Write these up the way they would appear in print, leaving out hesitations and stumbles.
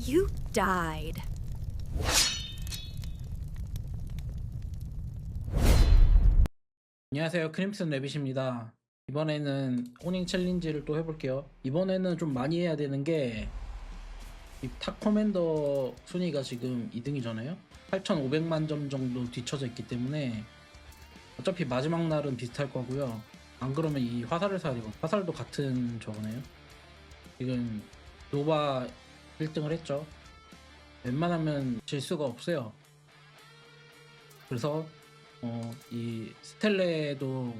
You died. 안녕하세요, 크림슨 레빗입니다. 이번에는 호닝 챌린지를 또 해볼게요. 이번에는 좀 많이 해야 되는 게 이 탑 커맨더 순위가 지금 2등이잖아요. 8,500만 점 정도 뒤쳐져 있기 때문에 어차피 마지막 날은 비슷할 거고요. 안 그러면 이 화살을 사야 되고, 화살도 같은 저거네요. 지금 노바 1등을 했죠. 웬만하면 질 수가 없어요. 그래서 이 스텔레도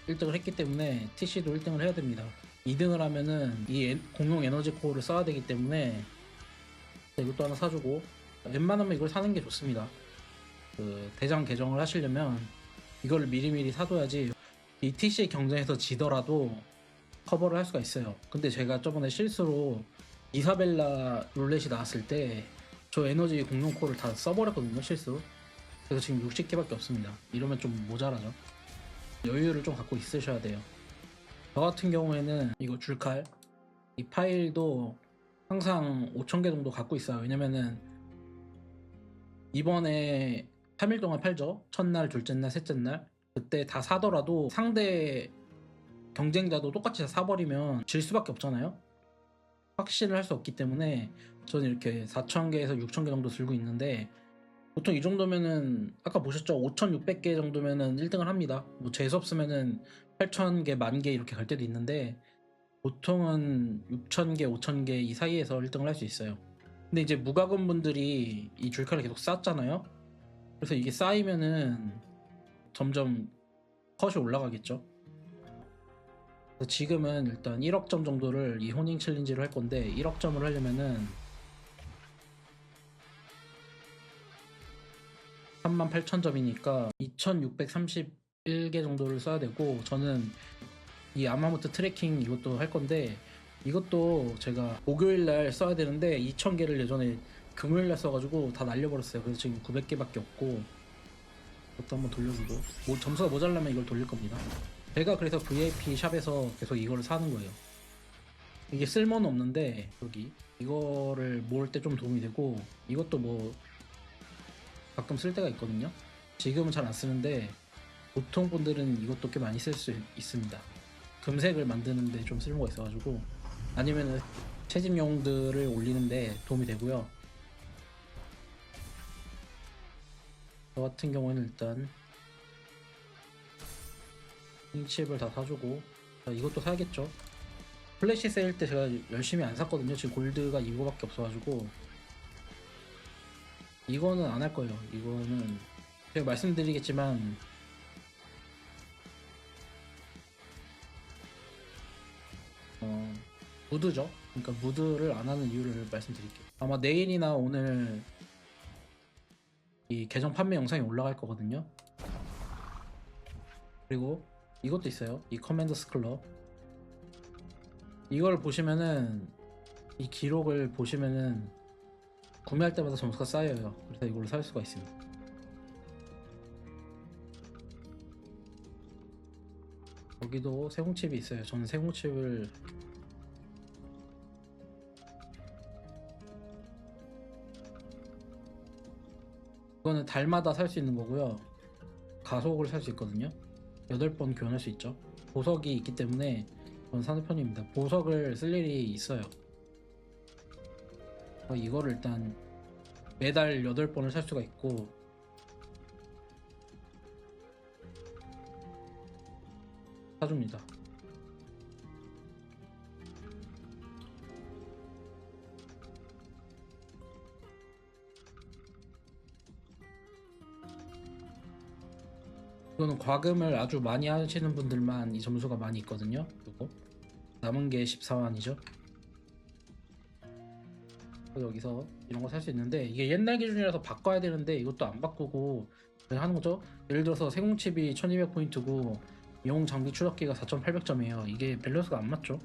1등을 했기 때문에 TC도 1등을 해야 됩니다. 2등을 하면은 이 공용 에너지 코어를 써야 되기 때문에 이것도 하나 사주고, 웬만하면 이걸 사는 게 좋습니다. 그 대장 개정을 하시려면 이걸 미리미리 사둬야지 이 TC 경쟁에서 지더라도 커버를 할 수가 있어요. 근데 제가 저번에 실수로 이사벨라 룰렛이 나왔을 때 저 에너지 공용 코어를 다 써버렸거든요, 실수. 그래서 지금 60개밖에 없습니다. 이러면 좀 모자라죠. 여유를 좀 갖고 있으셔야 돼요. 저 같은 경우에는 이거 줄칼, 이 파일도 항상 5,000개 정도 갖고 있어요. 왜냐면은 이번에 3일 동안 팔죠. 첫날, 둘째 날, 셋째 날. 그때 다 사더라도 상대 경쟁자도 똑같이 다 사버리면 질 수밖에 없잖아요. 확신을 할 수 없기 때문에 저는 이렇게 4,000개에서 6,000개 정도 들고 있는데, 보통 이 정도면은 아까 보셨죠? 5,600개 정도면은 1등을 합니다. 뭐 재수 없으면은 8,000개, 10,000개 이렇게 갈 때도 있는데 보통은 6,000개, 5,000개 이 사이에서 1등을 할 수 있어요. 근데 이제 무과금 분들이 이 줄카를 계속 쌓았잖아요. 그래서 이게 쌓이면은 점점 컷이 올라가겠죠. 그래서 지금은 일단 1억 점 정도를 이 호닝 챌린지를 할 건데, 1억 점을 하려면은 38,000점이니까 2,631개 정도를 써야 되고, 저는 이 아마모트 트래킹 이것도 할 건데, 이것도 제가 목요일날 써야 되는데 2,000개를 예전에 금요일날 써가지고 다 날려버렸어요. 그래서 지금 900개밖에 없고, 이것도 한번 돌려주고, 뭐 점수가 모자라면 이걸 돌릴 겁니다. 제가 그래서 VIP 샵에서 계속 이거를 사는 거예요. 이게 쓸모는 없는데 여기 이거를 모을 때 좀 도움이 되고, 이것도 뭐 가끔 쓸 때가 있거든요. 지금은 잘 안 쓰는데 보통 분들은 이것도 꽤 많이 쓸 수 있습니다. 금색을 만드는데 좀 쓸모가 있어가지고, 아니면은 채집용들을 올리는데 도움이 되고요. 저 같은 경우에는 일단 칩을 다 사주고, 자, 이것도 사야겠죠. 플래시 세일 때 제가 열심히 안 샀거든요. 지금 골드가 이거밖에 없어가지고 이거는 안 할 거예요. 이거는 제가 말씀드리겠지만 무드죠. 그러니까 무드를 안 하는 이유를 말씀드릴게요. 아마 내일이나 오늘 이 계정 판매 영상이 올라갈 거거든요. 그리고 이것도 있어요. 이 커맨더스 클럽. 이걸 보시면은, 이 기록을 보시면은 구매할 때마다 점수가 쌓여요. 그래서 이걸로 살 수가 있습니다. 여기도 세공칩이 있어요. 저는 세공칩을 이거는 달마다 살 수 있는 거고요. 가속을 살 수 있거든요. 8번 교환할 수 있죠. 보석이 있기 때문에 저는 사는 편입니다. 보석을 쓸 일이 있어요. 이거를 일단 매달 8번을 살 수가 있고, 사줍니다. 이거는 과금을 아주 많이 하시는 분들만 이 점수가 많이 있거든요. 그리고 남은 게 14만이죠. 여기서 이런 거 살 수 있는데, 이게 옛날 기준이라서 바꿔야 되는데 이것도 안 바꾸고 그냥 하는 거죠. 예를 들어서 세공칩이 1200포인트고 용 장비 추적기가 4800점이에요. 이게 밸런스가 안 맞죠.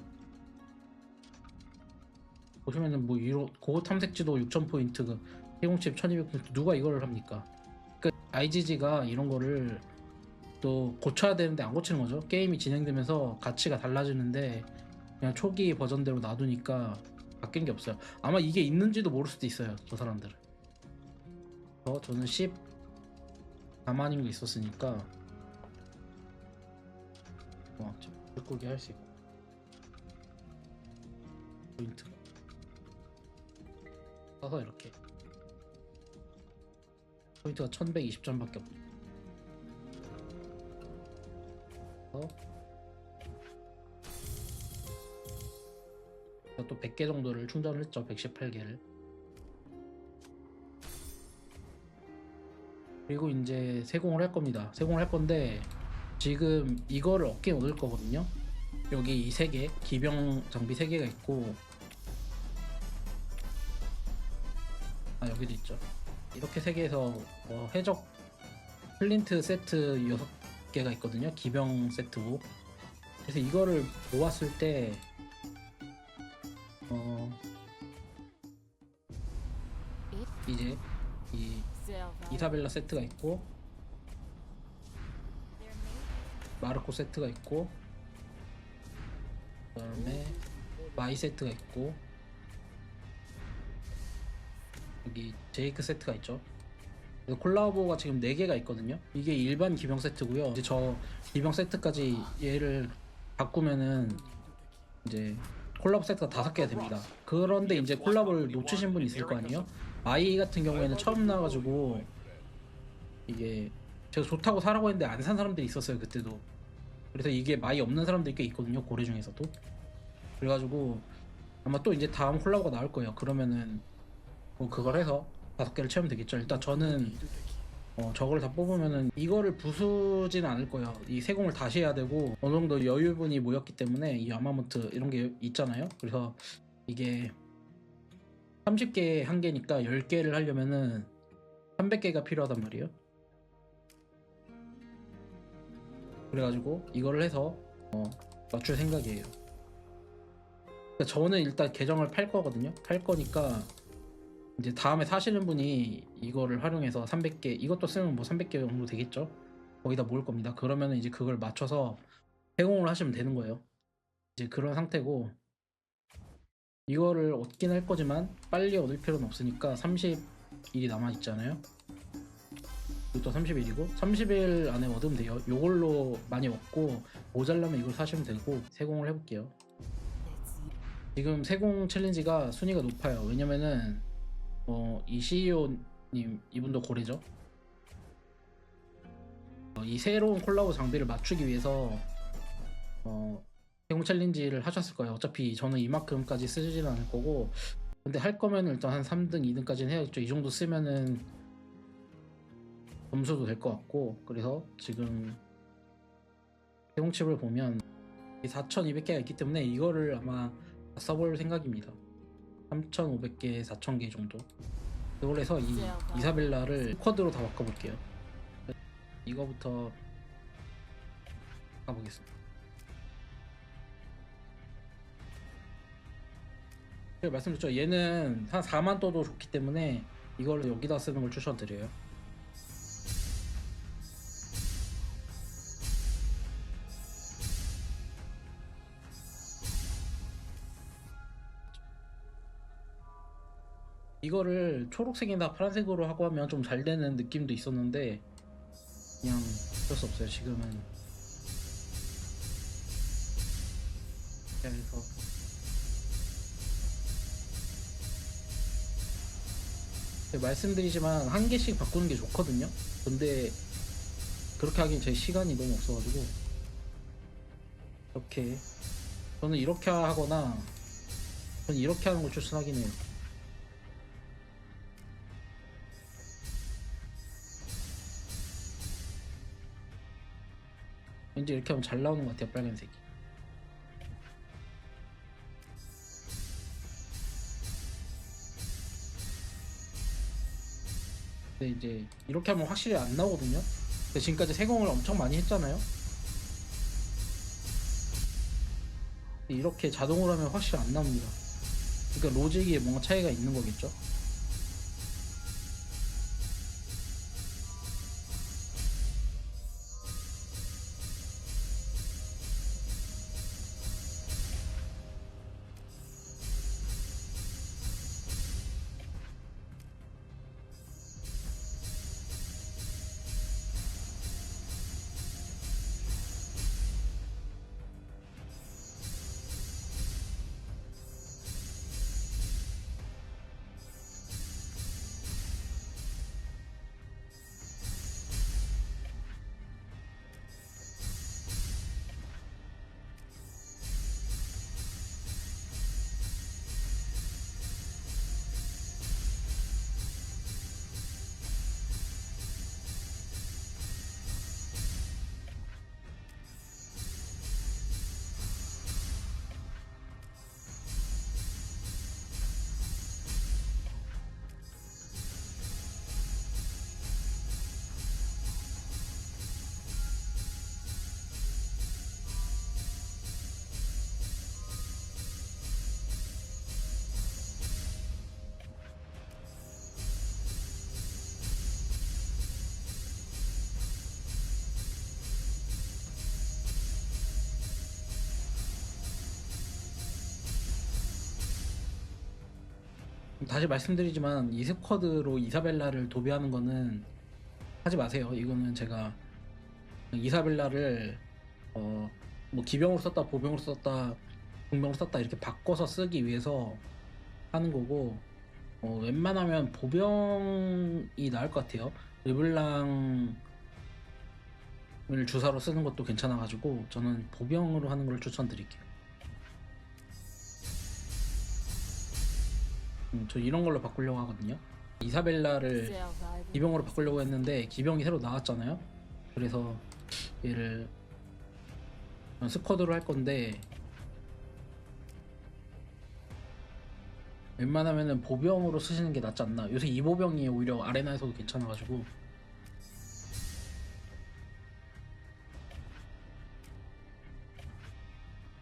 보시면은 뭐 고호 탐색지도 6000포인트, 세공칩 1200포인트, 누가 이거를 합니까? 그 IGG가 이런 거를 또 고쳐야 되는데 안 고치는 거죠. 게임이 진행되면서 가치가 달라지는데 그냥 초기 버전대로 놔두니까 바뀐 게 없어요. 아마 이게 있는지도 모를 수도 있어요, 저 사람들은. 저는 14만인 거 있었으니까 불고기 할 수 있고 포인트 써서 이렇게 포인트가 1120점밖에 없고 또 100개 정도를 충전을 했죠. 118개를. 그리고 이제 세공을 할 겁니다. 세공을 할 건데 지금 이거를 얻긴 얻을 거거든요. 여기 이 3개 기병 장비 3개가 있고 여기도 있죠. 이렇게 3개에서 해적 플린트 세트 6개가 있거든요. 기병 세트고. 그래서 이거를 모았을 때 이제 이 이사벨라 세트가 있고 마르코 세트가 있고 그 다음에 마이 세트가 있고 여기 제이크 세트가 있죠. 그래서 콜라보가 지금 4개가 있거든요. 이게 일반 기병 세트고요. 이제 저 기병 세트까지 얘를 바꾸면은 이제 콜라보 세트가 5개가 됩니다. 그런데 이제 콜라보를 놓치신 분이 있을 거 아니에요. 마이 같은 경우에는 처음 나와가지고 이게 제가 좋다고 사라고 했는데 안 산 사람들이 있었어요, 그때도. 그래서 이게 마이 없는 사람들이 꽤 있거든요, 고래 중에서도. 그래가지고 아마 또 이제 다음 콜라보가 나올 거예요. 그러면은 뭐 그걸 해서 5개를 채우면 되겠죠. 일단 저는 저걸 다 뽑으면은 이거를 부수진 않을 거예요. 이 세공을 다시 해야 되고 어느 정도 여유분이 모였기 때문에 이 아마모트 이런 게 있잖아요. 그래서 이게 30개 한 개니까 10개를 하려면은 300개가 필요하단 말이에요. 그래가지고 이거를 해서 맞출 생각이에요. 그러니까 저는 일단 계정을 팔 거거든요. 팔 거니까 이제 다음에 사시는 분이 이거를 활용해서 300개 이것도 쓰면 뭐 300개 정도 되겠죠. 거기다 모을 겁니다. 그러면 이제 그걸 맞춰서 해공을 하시면 되는 거예요. 이제 그런 상태고 이거를 얻긴 할 거지만 빨리 얻을 필요는 없으니까 30일이 남아 있잖아요. 이것도 30일이고 30일 안에 얻으면 돼요. 요걸로 많이 얻고 모자라면 이걸 사시면 되고 세공을 해볼게요. 지금 세공 챌린지가 순위가 높아요. 왜냐면은 이 CEO님 이분도 고래죠. 이 새로운 콜라보 장비를 맞추기 위해서 세공 챌린지를 하셨을 거예요. 어차피 저는 이만큼까지 쓰지는 않을 거고 근데 할 거면 일단 한 3등, 2등까지는 해야겠죠. 이 정도 쓰면은 점수도 될 것 같고 그래서 지금 세공칩을 보면 4,200개가 있기 때문에 이거를 아마 써볼 생각입니다. 3,500개, 4,000개 정도. 이걸 해서 이 이사벨라를 쿼드로 다 바꿔볼게요. 이거부터 가보겠습니다. 제가 말씀드렸죠. 얘는 한 4만 떠도 좋기 때문에 이걸 여기다 쓰는 걸 추천드려요. 이거를 초록색이나 파란색으로 하고 하면 좀 잘 되는 느낌도 있었는데 그냥 어쩔 수 없어요. 지금은 그래서 말씀드리지만 한 개씩 바꾸는 게 좋거든요. 근데 그렇게 하긴 제 시간이 너무 없어가지고 이렇게 저는 이렇게 하거나 저는 이렇게 하는 걸 추천하긴 해요. 왠지 이렇게 하면 잘 나오는 것 같아요. 빨간색이. 근데 이제 이렇게 하면 확실히 안 나오거든요. 근데 지금까지 세공을 엄청 많이 했잖아요. 이렇게 자동으로 하면 확실히 안 나옵니다. 그러니까 로직에 뭔가 차이가 있는 거겠죠. 다시 말씀드리지만 이 스쿼드로 이사벨라를 도배하는 거는 하지 마세요. 이거는 제가 이사벨라를 뭐 기병으로 썼다, 보병으로 썼다, 공병으로 썼다 이렇게 바꿔서 쓰기 위해서 하는 거고, 웬만하면 보병이 나을 것 같아요. 르블랑을 주사로 쓰는 것도 괜찮아가지고 저는 보병으로 하는 걸 추천드릴게요. 저 이런 걸로 바꾸려고 하거든요. 이사벨라를 기병으로 바꾸려고 했는데 기병이 새로 나왔잖아요. 그래서 얘를 스쿼드로 할 건데, 웬만하면은 보병으로 쓰시는 게 낫지 않나. 요새 이보병이 오히려 아레나에서도 괜찮아가지고.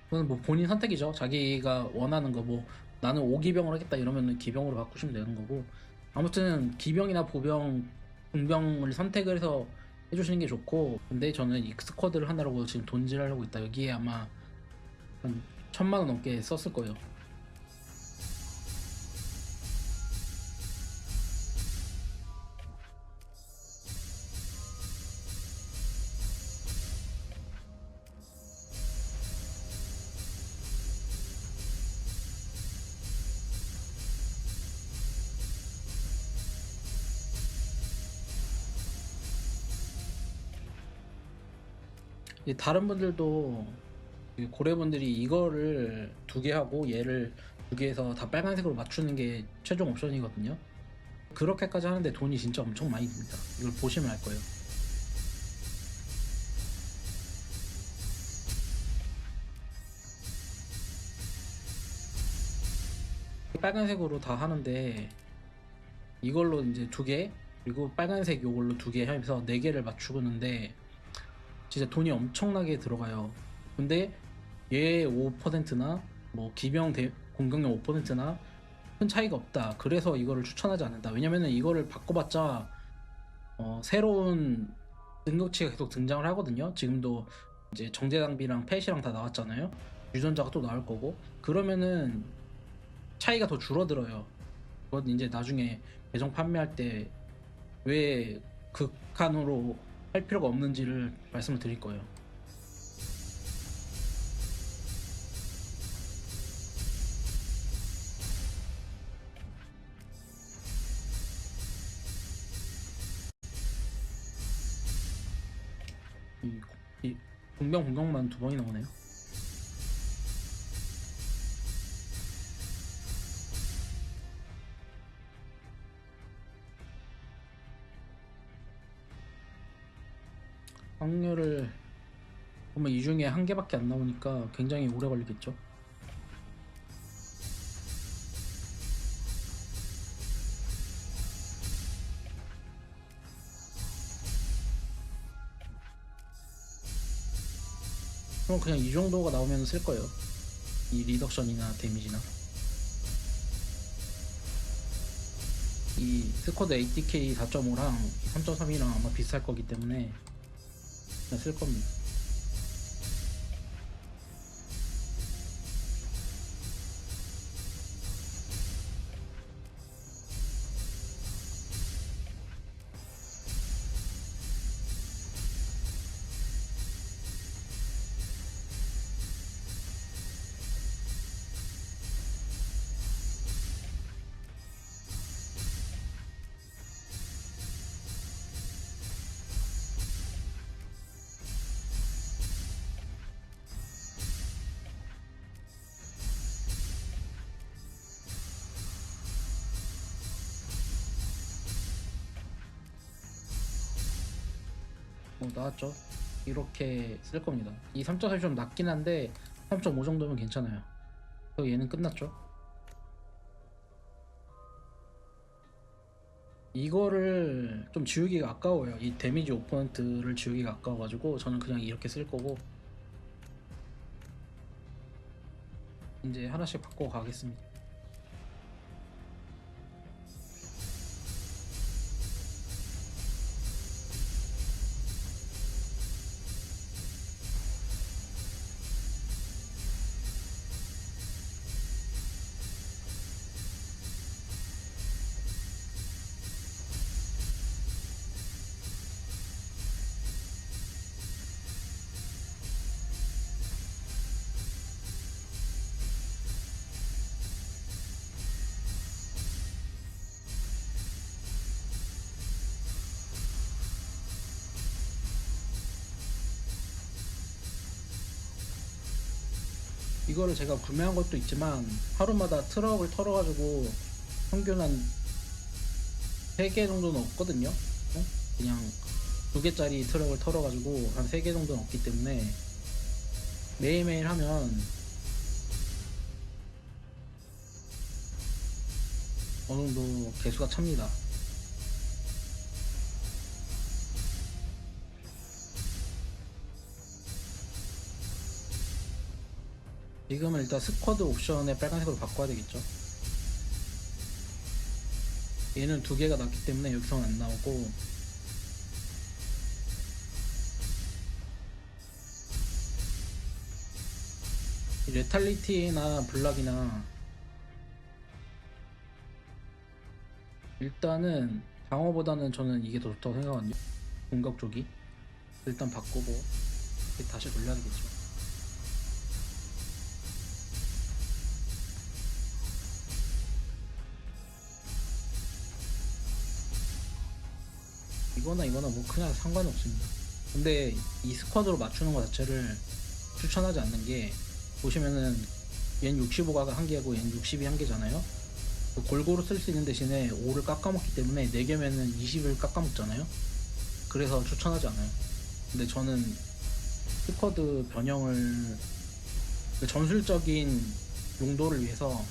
그건 뭐 본인 선택이죠. 자기가 원하는 거, 뭐 나는 5기병을 하겠다 이러면은 기병으로 바꾸시면 되는 거고, 아무튼 기병이나 보병, 공병을 선택을 해서 해주시는 게 좋고. 근데 저는 이 스쿼드를 하느라고 지금 돈질하려고 있다. 여기에 아마 한 1000만원 넘게 썼을 거예요. 다른 분들도, 고래분들이 이거를 2개 하고 얘를 2개 해서 다 빨간색으로 맞추는 게 최종 옵션이거든요. 그렇게까지 하는데 돈이 진짜 엄청 많이 듭니다. 이걸 보시면 알 거예요. 빨간색으로 다 하는데 이걸로 이제 2개, 그리고 빨간색 요걸로 2개 해서 4개를 맞추는데 진짜 돈이 엄청나게 들어가요. 근데 얘 5%나 뭐 공격력 5%나 큰 차이가 없다. 그래서 이거를 추천하지 않는다. 왜냐면은 이거를 바꿔봤자 새로운 능력치가 계속 등장을 하거든요. 지금도 이제 정제 장비랑 펫이랑 다 나왔잖아요. 유전자가 또 나올 거고, 그러면은 차이가 더 줄어들어요. 그건 이제 나중에 배정 판매할 때 왜 극한으로 할 필요가 없는지를 말씀을 드릴 거예요. 이, 이 공병만 2번이 나오네요. 확률을 보면 이 중에 1개밖에 안 나오니까 굉장히 오래 걸리겠죠. 그럼 그냥 이 정도가 나오면 쓸 거예요. 이 리덕션이나 데미지나 이 스쿼드 ATK 4.5랑 3.3이랑 아마 비슷할 거기 때문에 그냥 쓸 겁니다. 나왔죠? 이렇게 쓸 겁니다. 이 3.3이 좀 낮긴 한데 3.5 정도면 괜찮아요. 그래서 얘는 끝났죠. 이거를 좀 지우기가 아까워요. 이 데미지 오퍼넌트를 지우기가 아까워가지고 저는 그냥 이렇게 쓸 거고, 이제 하나씩 바꿔 가겠습니다. 이거를 제가 구매한 것도 있지만 하루마다 트럭을 털어가지고 평균 한 3개 정도는 없거든요. 그냥 2개짜리 트럭을 털어가지고 한 3개 정도는 없기 때문에 매일매일 하면 어느 정도 개수가 찹니다. 지금은 일단 스쿼드 옵션에 빨간색으로 바꿔야 되겠죠. 얘는 2개가 났기 때문에 여기서는 안 나오고, 레탈리티나 블락이나 일단은 방어보다는 저는 이게 더 좋다고 생각하거든요. 공격 쪽이. 일단 바꾸고 다시 돌려야 되겠죠. 이거나 뭐 그냥 상관이 없습니다. 근데 이 스쿼드로 맞추는 것 자체를 추천하지 않는 게, 보시면은 얘는 65가 한 개고 얘는 60이 한 개잖아요. 골고루 쓸 수 있는 대신에 5를 깎아먹기 때문에 4개면은 20을 깎아먹잖아요. 그래서 추천하지 않아요. 근데 저는 스쿼드 변형을 전술적인 용도를 위해서,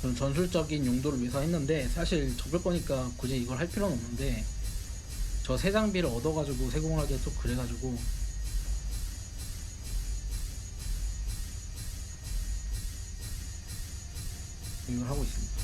저는 전술적인 용도를 위해서 했는데, 사실 접을 거니까 굳이 이걸 할 필요는 없는데, 저 새 장비를 얻어가지고 세공을 하기가 좀 그래가지고 이걸 하고 있습니다.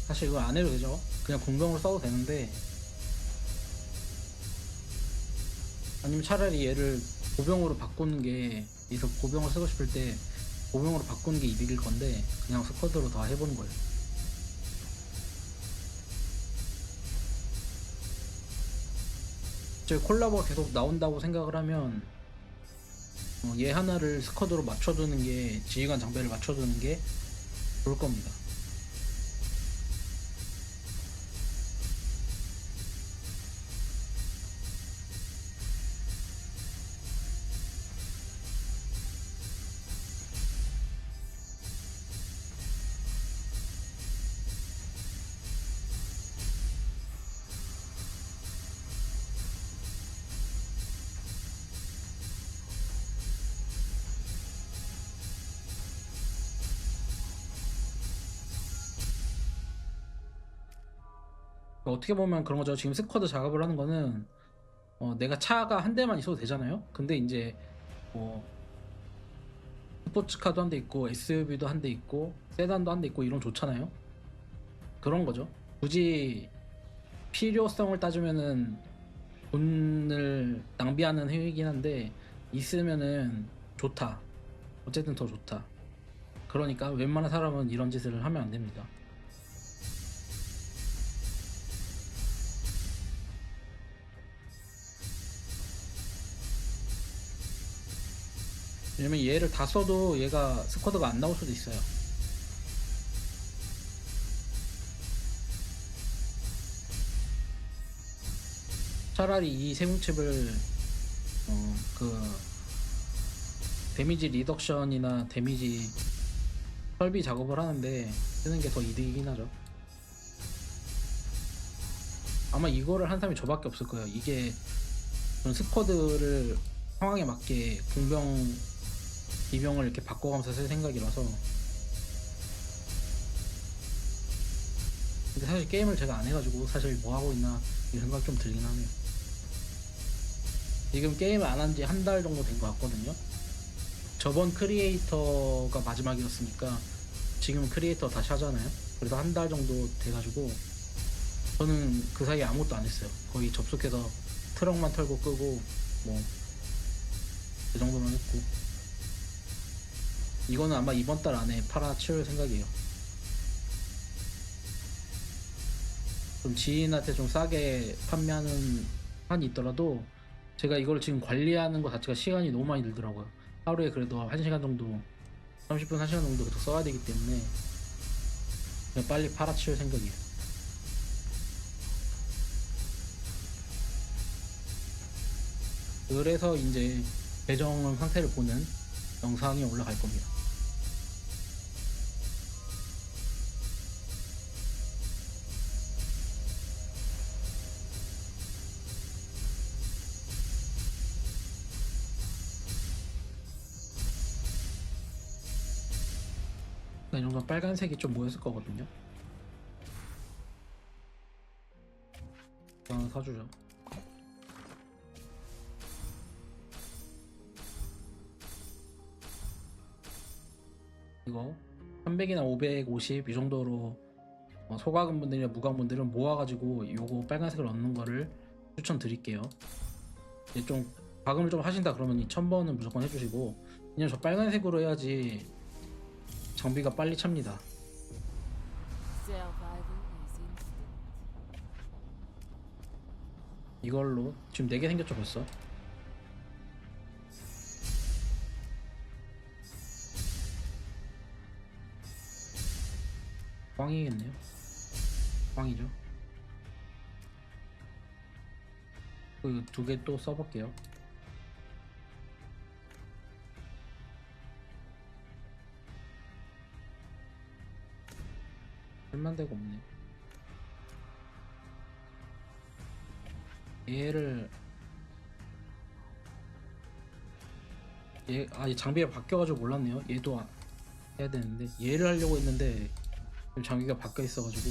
사실 이거 안 해도 되죠. 그냥 공병으로 써도 되는데, 아니면 차라리 얘를 보병으로 바꾸는 게, 여기서 보병을 쓰고 싶을 때 보병으로 바꾸는 게 이득일 건데, 그냥 스쿼드로 다 해보는 거예요. 제 콜라보가 계속 나온다고 생각을 하면 얘 하나를 스쿼드로 맞춰두는 게, 지휘관 장비를 맞춰두는 게 좋을 겁니다. 어떻게 보면 그런 거죠. 지금 스쿼드 작업을 하는 거는, 내가 차가 한 대만 있어도 되잖아요. 근데 이제 뭐 스포츠카도 한 대 있고 SUV도 한 대 있고 세단도 한 대 있고 이런 좋잖아요. 그런 거죠. 굳이 필요성을 따지면은 돈을 낭비하는 행위이긴 한데, 있으면은 좋다. 어쨌든 더 좋다. 그러니까 웬만한 사람은 이런 짓을 하면 안 됩니다. 왜냐면 얘를 다 써도 얘가 스쿼드가 안 나올 수도 있어요. 차라리 이 세뭉칩을 그 데미지 리덕션이나 데미지 설비 작업을 하는데 쓰는 게 더 이득이긴 하죠. 아마 이거를 한 사람이 저밖에 없을 거예요. 이게 전 스쿼드를 상황에 맞게 공병, 비병을 이렇게 바꿔가면서 쓸 생각이라서. 근데 사실 게임을 제가 안 해가지고 사실 뭐 하고 있나 이 생각 좀 들긴 하네요. 지금 게임을 안 한 지 한 달 정도 된 것 같거든요. 저번 크리에이터가 마지막이었으니까 지금 크리에이터 다시 하잖아요. 그래서 한 달 정도 돼가지고 저는 그 사이에 아무것도 안 했어요. 거의 접속해서 트럭만 털고 끄고 뭐 그 정도만 했고. 이거는 아마 이번 달 안에 팔아치울 생각이에요. 좀 지인한테 좀 싸게 판매하는 한이 있더라도 제가 이걸 지금 관리하는 거 자체가 시간이 너무 많이 들더라고요. 하루에 그래도 1시간 정도, 30분 1시간 정도 계속 써야 되기 때문에 그냥 빨리 팔아치울 생각이에요. 그래서 이제 계정 상태를 보는 영상이 올라갈 겁니다. 이 정도 빨간색이 좀 모였을 거거든요. 하나 사주죠. 이거 300이나 550 이 정도로 소가금 분들이나 무가금 분들은 모아가지고 요거 빨간색을 얻는 거를 추천드릴게요. 이제 좀 가금을 좀 하신다 그러면 이 1000번은 무조건 해주시고, 왜냐면 저 빨간색으로 해야지 장비가 빨리 찹니다. 이걸로 지금 4개 생겼죠 벌써. 꽝이겠네요. 꽝이죠. 그 2개 또 써볼게요. 쓸만데가 없네. 얘를 이 장비가 바뀌어가지고 몰랐네요. 얘도 해야 되는데 얘를 하려고 했는데 지금 장비가 바뀌어 있어가지고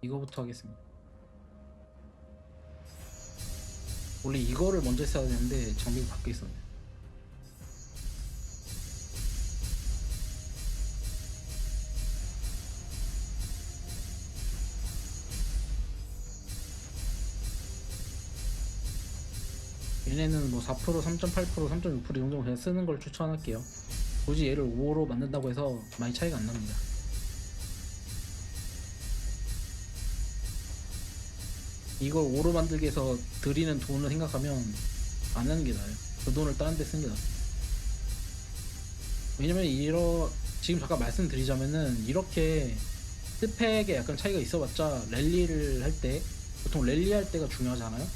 이거부터 하겠습니다. 원래 이거를 먼저 했어야 되는데 장비가 바뀌어 있었네. 얘네는 뭐 4%, 3.8%, 3.6% 이 정도 그냥 쓰는 걸 추천할게요. 굳이 얘를 5로 만든다고 해서 많이 차이가 안 납니다. 이걸 5로 만들기 위해서 들이는 돈을 생각하면 안 하는 게 나아요. 그 돈을 다른 데 쓰는 게 나아요. 왜냐면 지금 잠깐 말씀드리자면은 이렇게 스펙에 약간 차이가 있어봤자 랠리를 할 때, 보통 랠리 할 때가 중요하잖아요.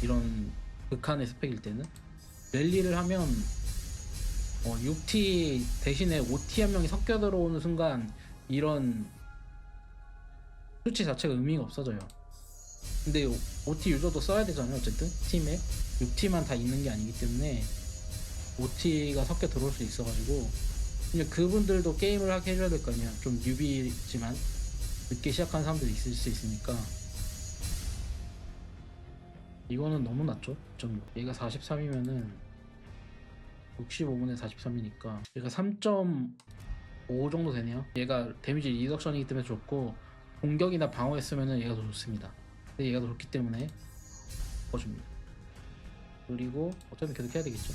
이런 극한의 스펙일 때는 랠리를 하면 6T 대신에 5T 한 명이 섞여 들어오는 순간 이런 수치 자체가 의미가 없어져요. 근데 OT 유저도 써야 되잖아요. 어쨌든 팀에 6T만 다 있는 게 아니기 때문에 OT가 섞여 들어올 수 있어가지고 그냥 그분들도 게임을 하게 해줘야 될 거 아니야. 좀 뉴비지만 늦게 시작한 사람들이 있을 수 있으니까. 이거는 너무 낮죠? 6.6. 얘가 43이면은 65분에 43이니까 얘가 3.5 정도 되네요. 얘가 데미지 리덕션이기 때문에 좋고 공격이나 방어했으면은 얘가 더 좋습니다. 근데 얘가 더 좋기 때문에 바꿔줍니다. 그리고 어차피 계속 해야 되겠죠.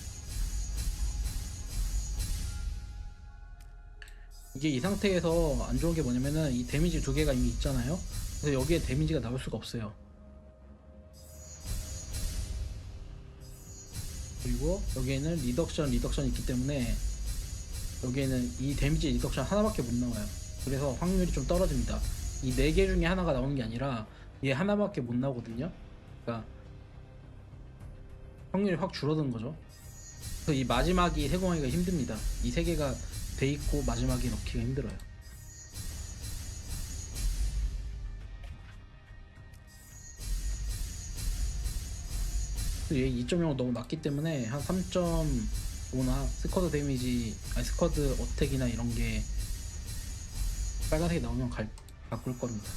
이게 이 상태에서 안 좋은 게 뭐냐면은 이 데미지 2개가 이미 있잖아요. 그래서 여기에 데미지가 나올 수가 없어요. 그리고 여기에는 리덕션이 있기 때문에 여기에는 이 데미지 리덕션 하나밖에 못 나와요. 그래서 확률이 좀 떨어집니다. 이 4개 중에 하나가 나오는 게 아니라 얘 하나밖에 못 나오거든요. 그러니까 확률이 확 줄어드는 거죠. 그래서 이 마지막이 세공하기가 힘듭니다. 이 3개가 돼 있고 마지막에 넣기가 힘들어요. 얘 2.0 너무 낮기 때문에 한 3.5나 스쿼드 데미지, 아니 스쿼드 어택이나 이런 게 빨간색이 나오면 바꿀 겁니다.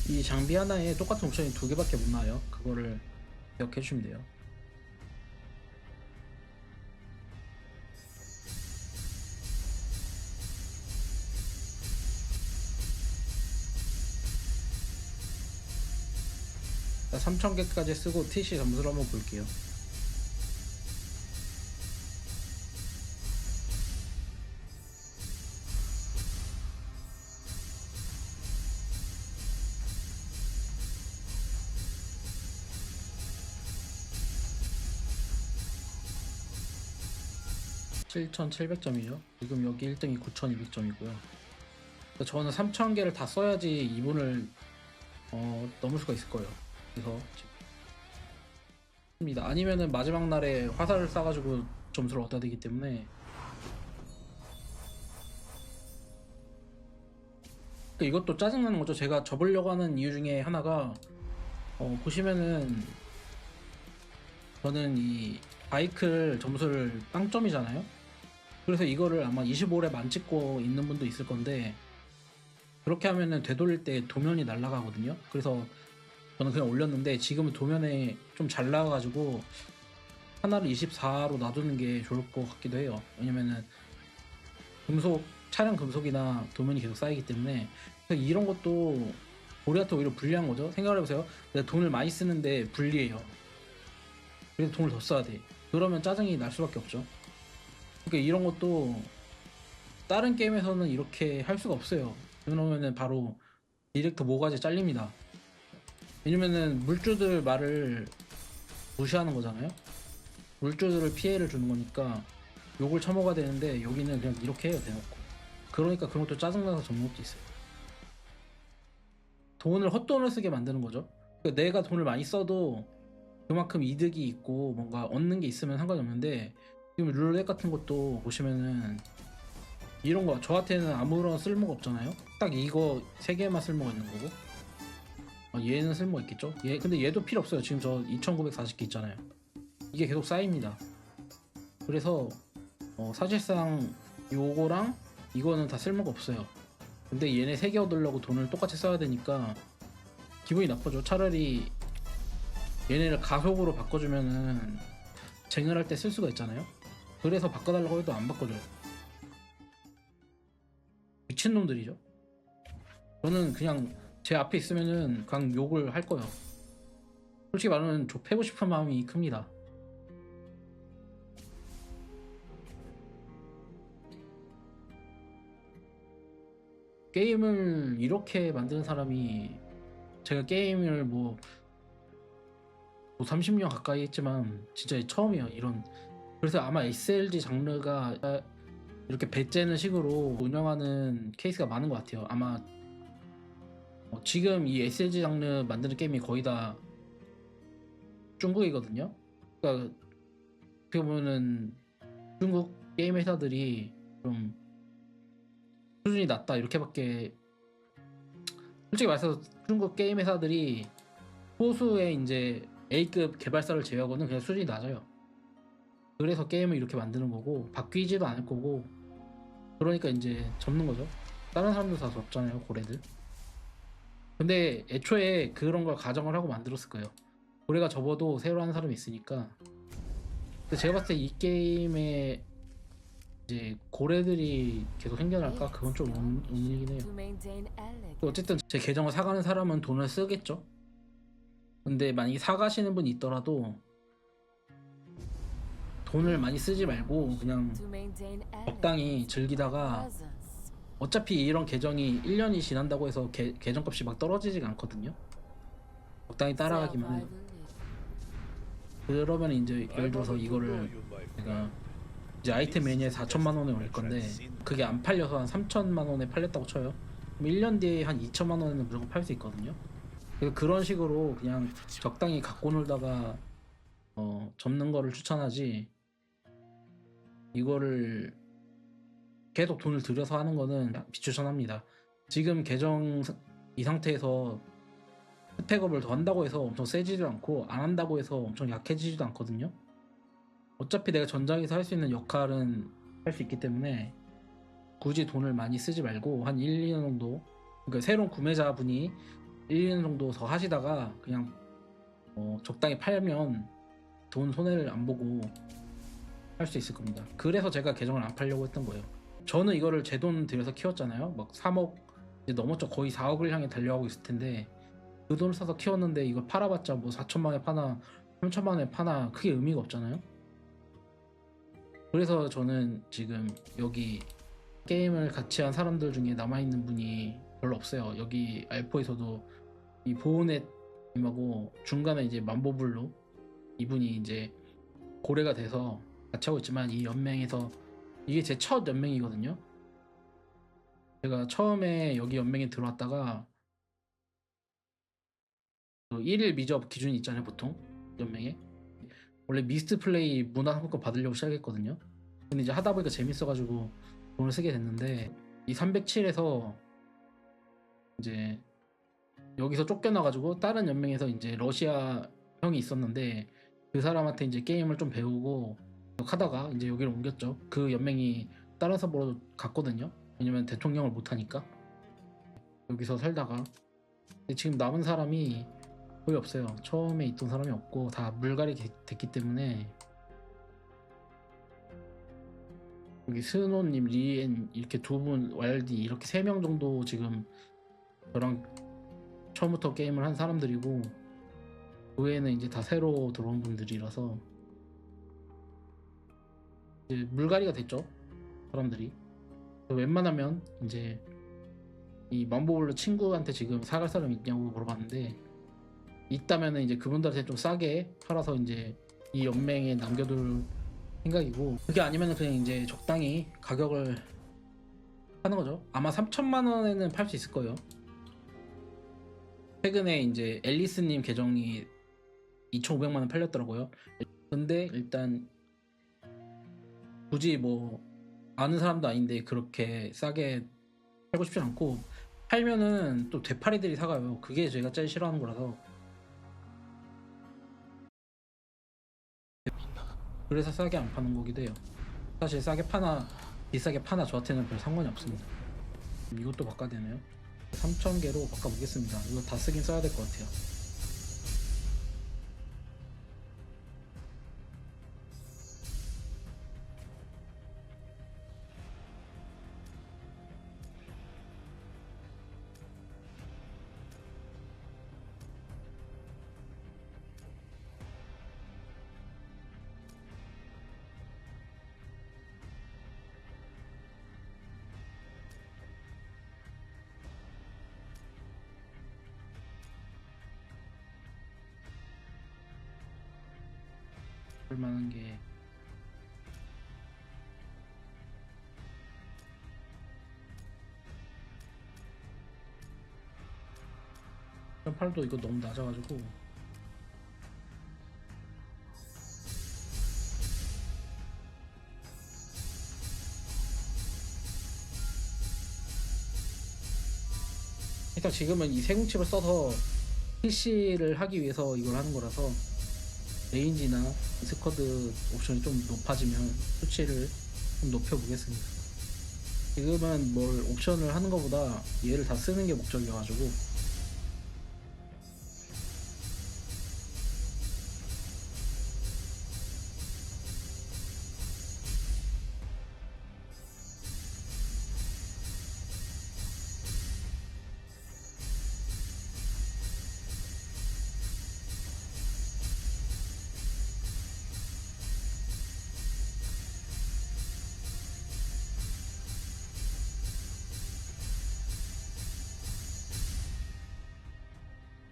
이 장비 하나에 똑같은 옵션이 2개밖에 못 나와요. 그거를 기억해 주시면 돼요. 자, 3000개까지 쓰고 TC 점수를 한번 볼게요. (7700점이죠) 지금 여기 1등이 9200점이고요 저는 3000개를 다 써야지 이분을 넘을 수가 있을 거예요. 그래서 입니다. 아니면은 마지막 날에 화살을 쏴가지고 점수를 얻어야 되기 때문에. 그러니까 이것도 짜증나는 거죠. 제가 접으려고 하는 이유 중에 하나가 보시면은 저는 이 바이클 점수를 빵점이잖아요. 그래서 이거를 아마 25렙 안 찍고 있는 분도 있을 건데 그렇게 하면은 되돌릴 때 도면이 날아가거든요. 그래서 저는 그냥 올렸는데 지금은 도면에 좀 잘 나와가지고 하나를 24로 놔두는 게 좋을 것 같기도 해요. 왜냐면은 차량 금속이나 도면이 계속 쌓이기 때문에. 이런 것도 우리한테 오히려 불리한 거죠. 생각을 해보세요. 내가 돈을 많이 쓰는데 불리해요. 그래서 돈을 더 써야 돼. 그러면 짜증이 날 수밖에 없죠. 그러니까 이런 것도 다른 게임에서는 이렇게 할 수가 없어요. 그러면은 바로 디렉터 모가지 잘립니다. 왜냐면은 물주들 말을 무시하는 거잖아요. 물주들을 피해를 주는 거니까 욕을 처먹어야 되는데 여기는 그냥 이렇게 해요, 대놓고. 그러니까 그런 것도 짜증나서 접는 것도 있어요. 돈을 헛돈을 쓰게 만드는 거죠. 그러니까 내가 돈을 많이 써도 그만큼 이득이 있고 뭔가 얻는 게 있으면 상관이 없는데 지금 룰렛 같은 것도 보시면은 이런 거 저한테는 아무런 쓸모가 없잖아요. 딱 이거 3개만 쓸모가 있는 거고 얘는 쓸모가 있겠죠. 근데 얘도 필요 없어요. 지금 저 2940개 있잖아요. 이게 계속 쌓입니다. 그래서 사실상 요거랑 이거는 다 쓸모가 없어요. 근데 얘네 3개 얻으려고 돈을 똑같이 써야 되니까 기분이 나쁘죠. 차라리 얘네를 가속으로 바꿔주면은 쟁을 할 때 쓸 수가 있잖아요. 그래서 바꿔달라고 해도 안 바꿔줘요. 미친놈들이죠. 저는 그냥 제 앞에 있으면은 그냥 욕을 할 거예요. 솔직히 말하면 저 패고 싶은 마음이 큽니다. 게임을 이렇게 만드는 사람이, 제가 게임을 뭐 30년 가까이 했지만 진짜 처음이에요. 이런. 그래서 아마 SLG 장르가 이렇게 배째는 식으로 운영하는 케이스가 많은 것 같아요. 아마 지금 이 SLG 장르 만드는 게임이 거의 다 중국이거든요. 그러니까 어떻게 보면은 중국 게임 회사들이 좀 수준이 낮다 이렇게밖에. 솔직히 말해서 중국 게임 회사들이 소수의 이제 A급 개발사를 제외하고는 그냥 수준이 낮아요. 그래서 게임을 이렇게 만드는 거고 바뀌지도 않을 거고. 그러니까 이제 접는 거죠. 다른 사람들 다 접잖아요, 고래들. 근데 애초에 그런 걸 가정을 하고 만들었을 거예요. 고래가 접어도 새로 하는 사람이 있으니까. 근데 제가 봤을 때 이 게임에 이제 고래들이 계속 생겨날까? 그건 좀 의문이긴 해요. 어쨌든 제 계정을 사가는 사람은 돈을 쓰겠죠. 근데 만약에 사가시는 분이 있더라도 돈을 많이 쓰지 말고 그냥 적당히 즐기다가, 어차피 이런 계정이 1년이 지난다고 해서 계정값이 막 떨어지지가 않거든요. 적당히 따라가기만 해요. 그러면 이제 예를 들어서 이거를 내가 이제 아이템 매니아에 4천만원에 올릴 건데 그게 안 팔려서 한 3천만원에 팔렸다고 쳐요. 그럼 1년 뒤에 한 2천만원에는 무조건 팔 수 있거든요. 그런 식으로 그냥 적당히 갖고 놀다가 접는 거를 추천하지, 이거를 계속 돈을 들여서 하는 거는 비추천합니다. 지금 계정 이 상태에서 스펙업을 더 한다고 해서 엄청 세지도 않고 안 한다고 해서 엄청 약해지지도 않거든요. 어차피 내가 전장에서 할 수 있는 역할은 할 수 있기 때문에 굳이 돈을 많이 쓰지 말고 한 1, 2년 정도, 그러니까 새로운 구매자분이 1년 정도 더 하시다가 그냥 적당히 팔면 돈 손해를 안 보고 할 수 있을 겁니다. 그래서 제가 계정을 안 팔려고 했던 거예요. 저는 이거를 제 돈 들여서 키웠잖아요. 막 3억 이제 넘었죠. 거의 4억을 향해 달려가고 있을 텐데 그 돈을 써서 키웠는데 이걸 팔아봤자 뭐 4천만 원에 파나 3천만 원에 파나 크게 의미가 없잖아요. 그래서 저는 지금 여기 게임을 같이 한 사람들 중에 남아있는 분이 별로 없어요. 여기 알포에서도 이 보호넷님하고 중간에 이제 만보블루 이분이 이제 고래가 돼서 같이 하고 있지만 이 연맹에서 이게 제 첫 연맹이거든요. 제가 처음에 여기 연맹에 들어왔다가 그 1일 미접 기준이 있잖아요. 보통 연맹에 원래 미스트 플레이 문화 상품권 받으려고 시작했거든요. 근데 이제 하다 보니까 재밌어가지고 돈을 쓰게 됐는데 이 307에서 이제 여기서 쫓겨나가지고 다른 연맹에서 이제 러시아 형이 있었는데 그 사람한테 이제 게임을 좀 배우고 하다가 이제 여기를 옮겼죠. 그 연맹이 다른 서버로 갔거든요. 왜냐면 대통령을 못하니까. 여기서 살다가 근데 지금 남은 사람이 거의 없어요. 처음에 있던 사람이 없고 다 물갈이 됐기 때문에 여기 스노님, 리엔 이렇게 두 분, 왈디 이렇게 3명 정도 지금 저랑 처음부터 게임을 한 사람들이고 그 외에는 이제 다 새로 들어온 분들이라서 이제 물갈이가 됐죠. 사람들이 웬만하면 이제 이 만보블루 친구한테 지금 사갈 사람 있냐고 물어봤는데 있다면은 이제 그분들한테 좀 싸게 팔아서 이제 이 연맹에 남겨둘 생각이고 그게 아니면은 그냥 이제 적당히 가격을 하는 거죠. 아마 3천만 원에는 팔 수 있을 거예요. 최근에 이제 앨리스님 계정이 2,500만 원 팔렸더라고요. 근데 일단 굳이 뭐 아는 사람도 아닌데 그렇게 싸게 팔고 싶지 않고 팔면은 또 되팔이들이 사가요. 그게 제가 제일 싫어하는 거라서 그래서 싸게 안 파는 거기도 해요. 사실 싸게 파나 비싸게 파나 저한테는 별 상관이 없습니다. 이것도 바꿔야 되네요. 3,000개로 바꿔보겠습니다. 이거 다 쓰긴 써야 될 것 같아요. 볼만한 게 팔도 이거 너무 낮아가지고 일단 지금은 이 세궁칩을 써서 PC를 하기 위해서 이걸 하는 거라서 레인지나 스쿼드 옵션이 좀 높아지면 수치를 좀 높여보겠습니다. 지금은 뭘 옵션을 하는 것보다 얘를 다 쓰는 게 목적이어가지고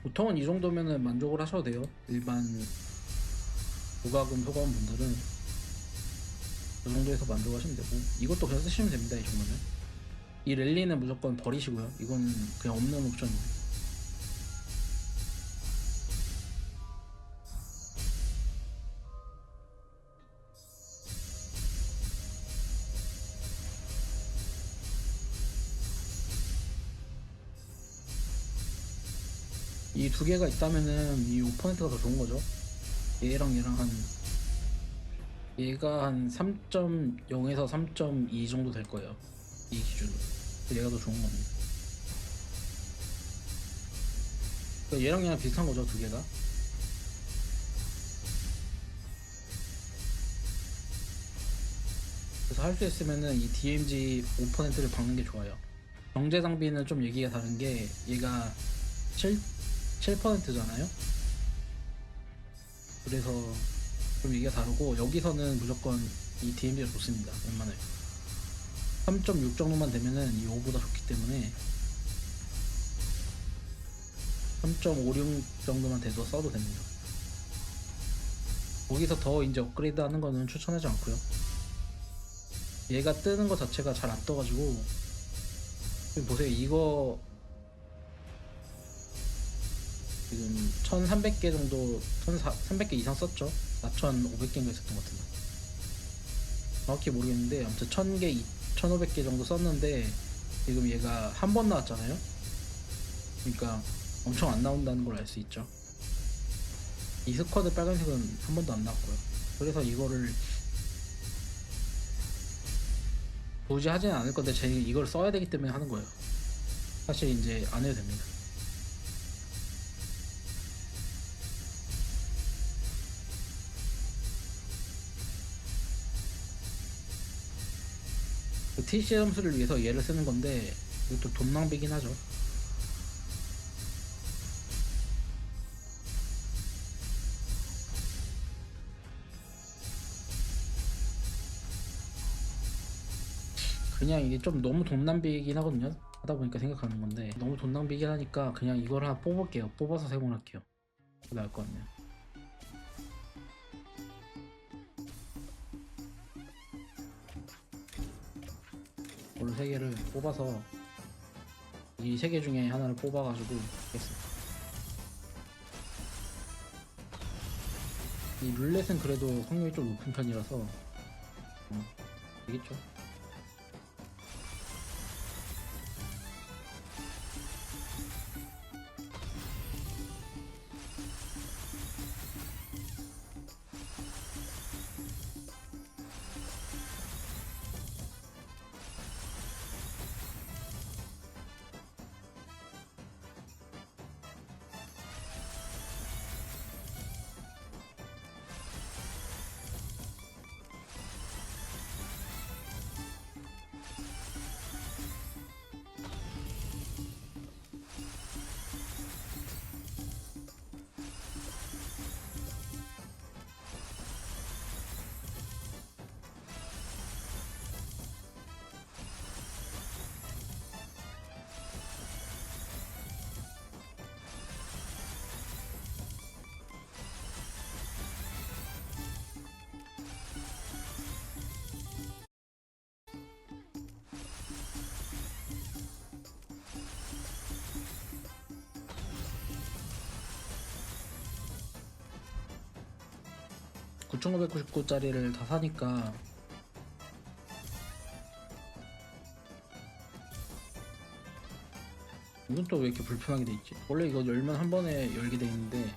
보통은 이 정도면은 만족을 하셔도 돼요. 일반 무과금 소가원분들은 이 정도에서 만족하시면 되고 이것도 그냥 쓰시면 됩니다. 이 정도면 이 랠리는 무조건 버리시고요. 이건 그냥 없는 옵션입니다. 이 두 개가 있다면은 이 5%가 더 좋은 거죠. 얘랑 얘랑 얘가 한 3.0에서 3.2 정도 될 거예요. 이 기준으로. 얘가 더 좋은 겁니다. 그러니까 얘랑 얘랑 비슷한 거죠, 두 개가. 그래서 할 수 있으면은 이 DMG 5%를 박는 게 좋아요. 경제 장비는 좀 얘기가 다른 게 얘가 7%잖아요. 그래서 좀 얘기가 다르고 여기서는 무조건 이 DMG가 좋습니다. 웬만해요. 3.6 정도만 되면은 이 5보다 좋기 때문에 3.56 정도만 돼도 써도 됩니다. 거기서 더 이제 업그레이드 하는 거는 추천하지 않고요. 얘가 뜨는 거 자체가 잘 안 떠가지고 지금 보세요. 이거 지금 1300개 정도 1300개 이상 썼죠. 4500개인가 있었던 것 같은데 정확히 모르겠는데 아무튼 1000개 2500개 정도 썼는데 지금 얘가 한 번 나왔잖아요. 그러니까 엄청 안 나온다는 걸 알 수 있죠. 이 스쿼드 빨간색은 한 번도 안 나왔고요. 그래서 이거를 굳이 하지는 않을 건데 제가 이걸 써야 되기 때문에 하는 거예요. 사실 이제 안 해도 됩니다. 그 TC 점수를 위해서 얘를 쓰는 건데 이것도 돈 낭비긴 하죠. 그냥 이게 좀 너무 돈 낭비이긴 하거든요. 하다 보니까 생각하는 건데 너무 돈 낭비긴 하니까 그냥 이걸 하나 뽑을게요. 뽑아서 사용할게요. 나을 것 같네요. 오늘 세 개를 뽑아서 이 세 개 중에 하나를 뽑아가지고 하겠습니다. 이 룰렛은 그래도 확률이 좀 높은 편이라서 되겠죠. (9,999짜리를) 다 사니까 이건 또 왜 이렇게 불편하게 돼 있지? 원래 이거 열면 한 번에 열게 돼 있는데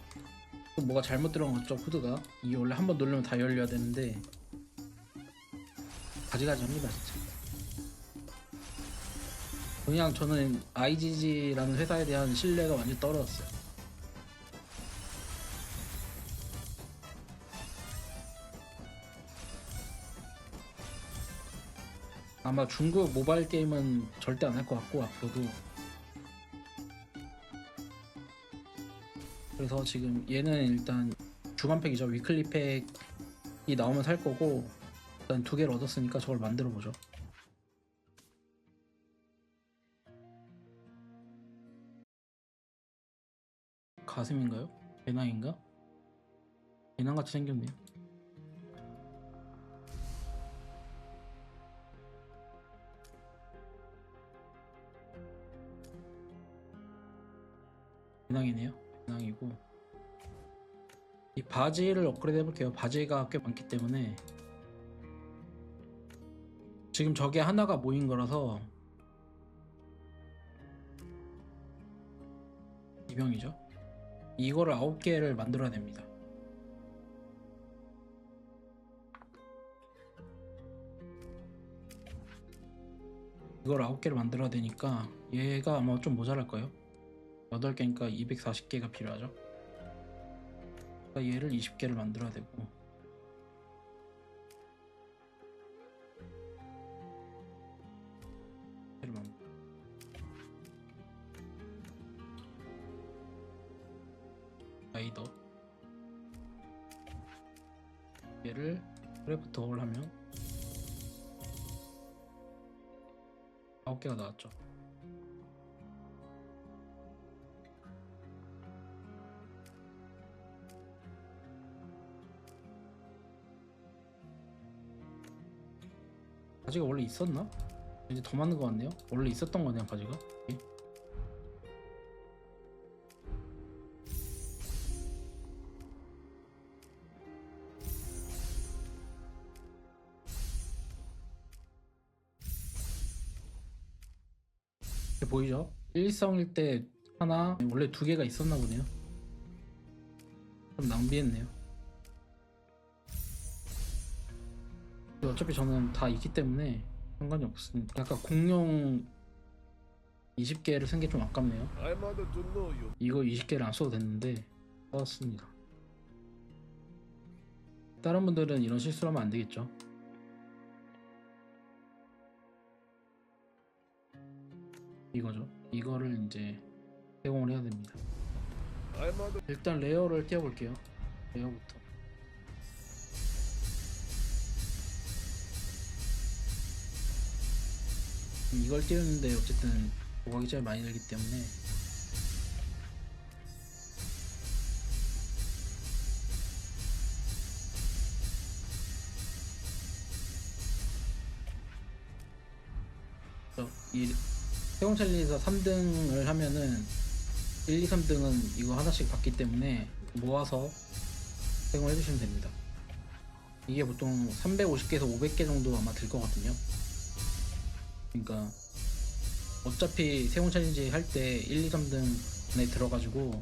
또 뭐가 잘못 들어간 거죠, 코드가. 이게 원래 한 번 누르면 다 열려야 되는데 가지가지 합니다 진짜. 그냥 저는 IGG라는 회사에 대한 신뢰가 완전 떨어졌어요. 아마 중국 모바일 게임은 절대 안 할 것 같고 앞으로도. 그래서 지금 얘는 일단 주간팩이죠. 위클리팩이 나오면 살 거고 일단 두 개를 얻었으니까 저걸 만들어 보죠. 가슴인가요? 배낭인가? 배낭같이 생겼네요. 배낭이네요. 배낭이고 이 바지를 업그레이드 해볼게요. 바지가 꽤 많기 때문에 지금 저게 하나가 모인 거라서 이병이죠. 이거를 9개를 만들어야 됩니다. 이걸 9개를 만들어야 되니까 얘가 아마 좀 모자랄 거예요. 8개니까 240개가 필요하죠. 그러니까 얘를 20개를 만들어야 되고, 얘를 라이더, 얘를 크래프트를 하면 9개가 나왔죠. 바지가 원래 있었나? 이제 더 많은 것 같네요. 원래 있었던 거네요, 바지가. 예. 이렇게 보이죠? 1성일 때 하나, 원래 2개가 있었나 보네요. 좀 낭비했네요. 어차피 저는 다 있기 때문에 상관이 없습니다. 약간 공룡 20개를 쓴 게 좀 아깝네요. 이거 20개를 안 써도 됐는데 썼습니다. 다른 분들은 이런 실수를 하면 안 되겠죠. 이거죠. 이거를 이제 제공을 해야 됩니다. 일단 레어를 띄워볼게요. 레어부터. 이걸 띄우는데 어쨌든 조각이 제일 많이 들기 때문에 이 세공 챌린지에서 3등을 하면은 1, 2, 3등은 이거 하나씩 받기 때문에 모아서 세공을 해주시면 됩니다. 이게 보통 350개에서 500개 정도 아마 들 거거든요. 그러니까 어차피 세공 챌린지 할 때 1, 2, 3등 안에 들어가지고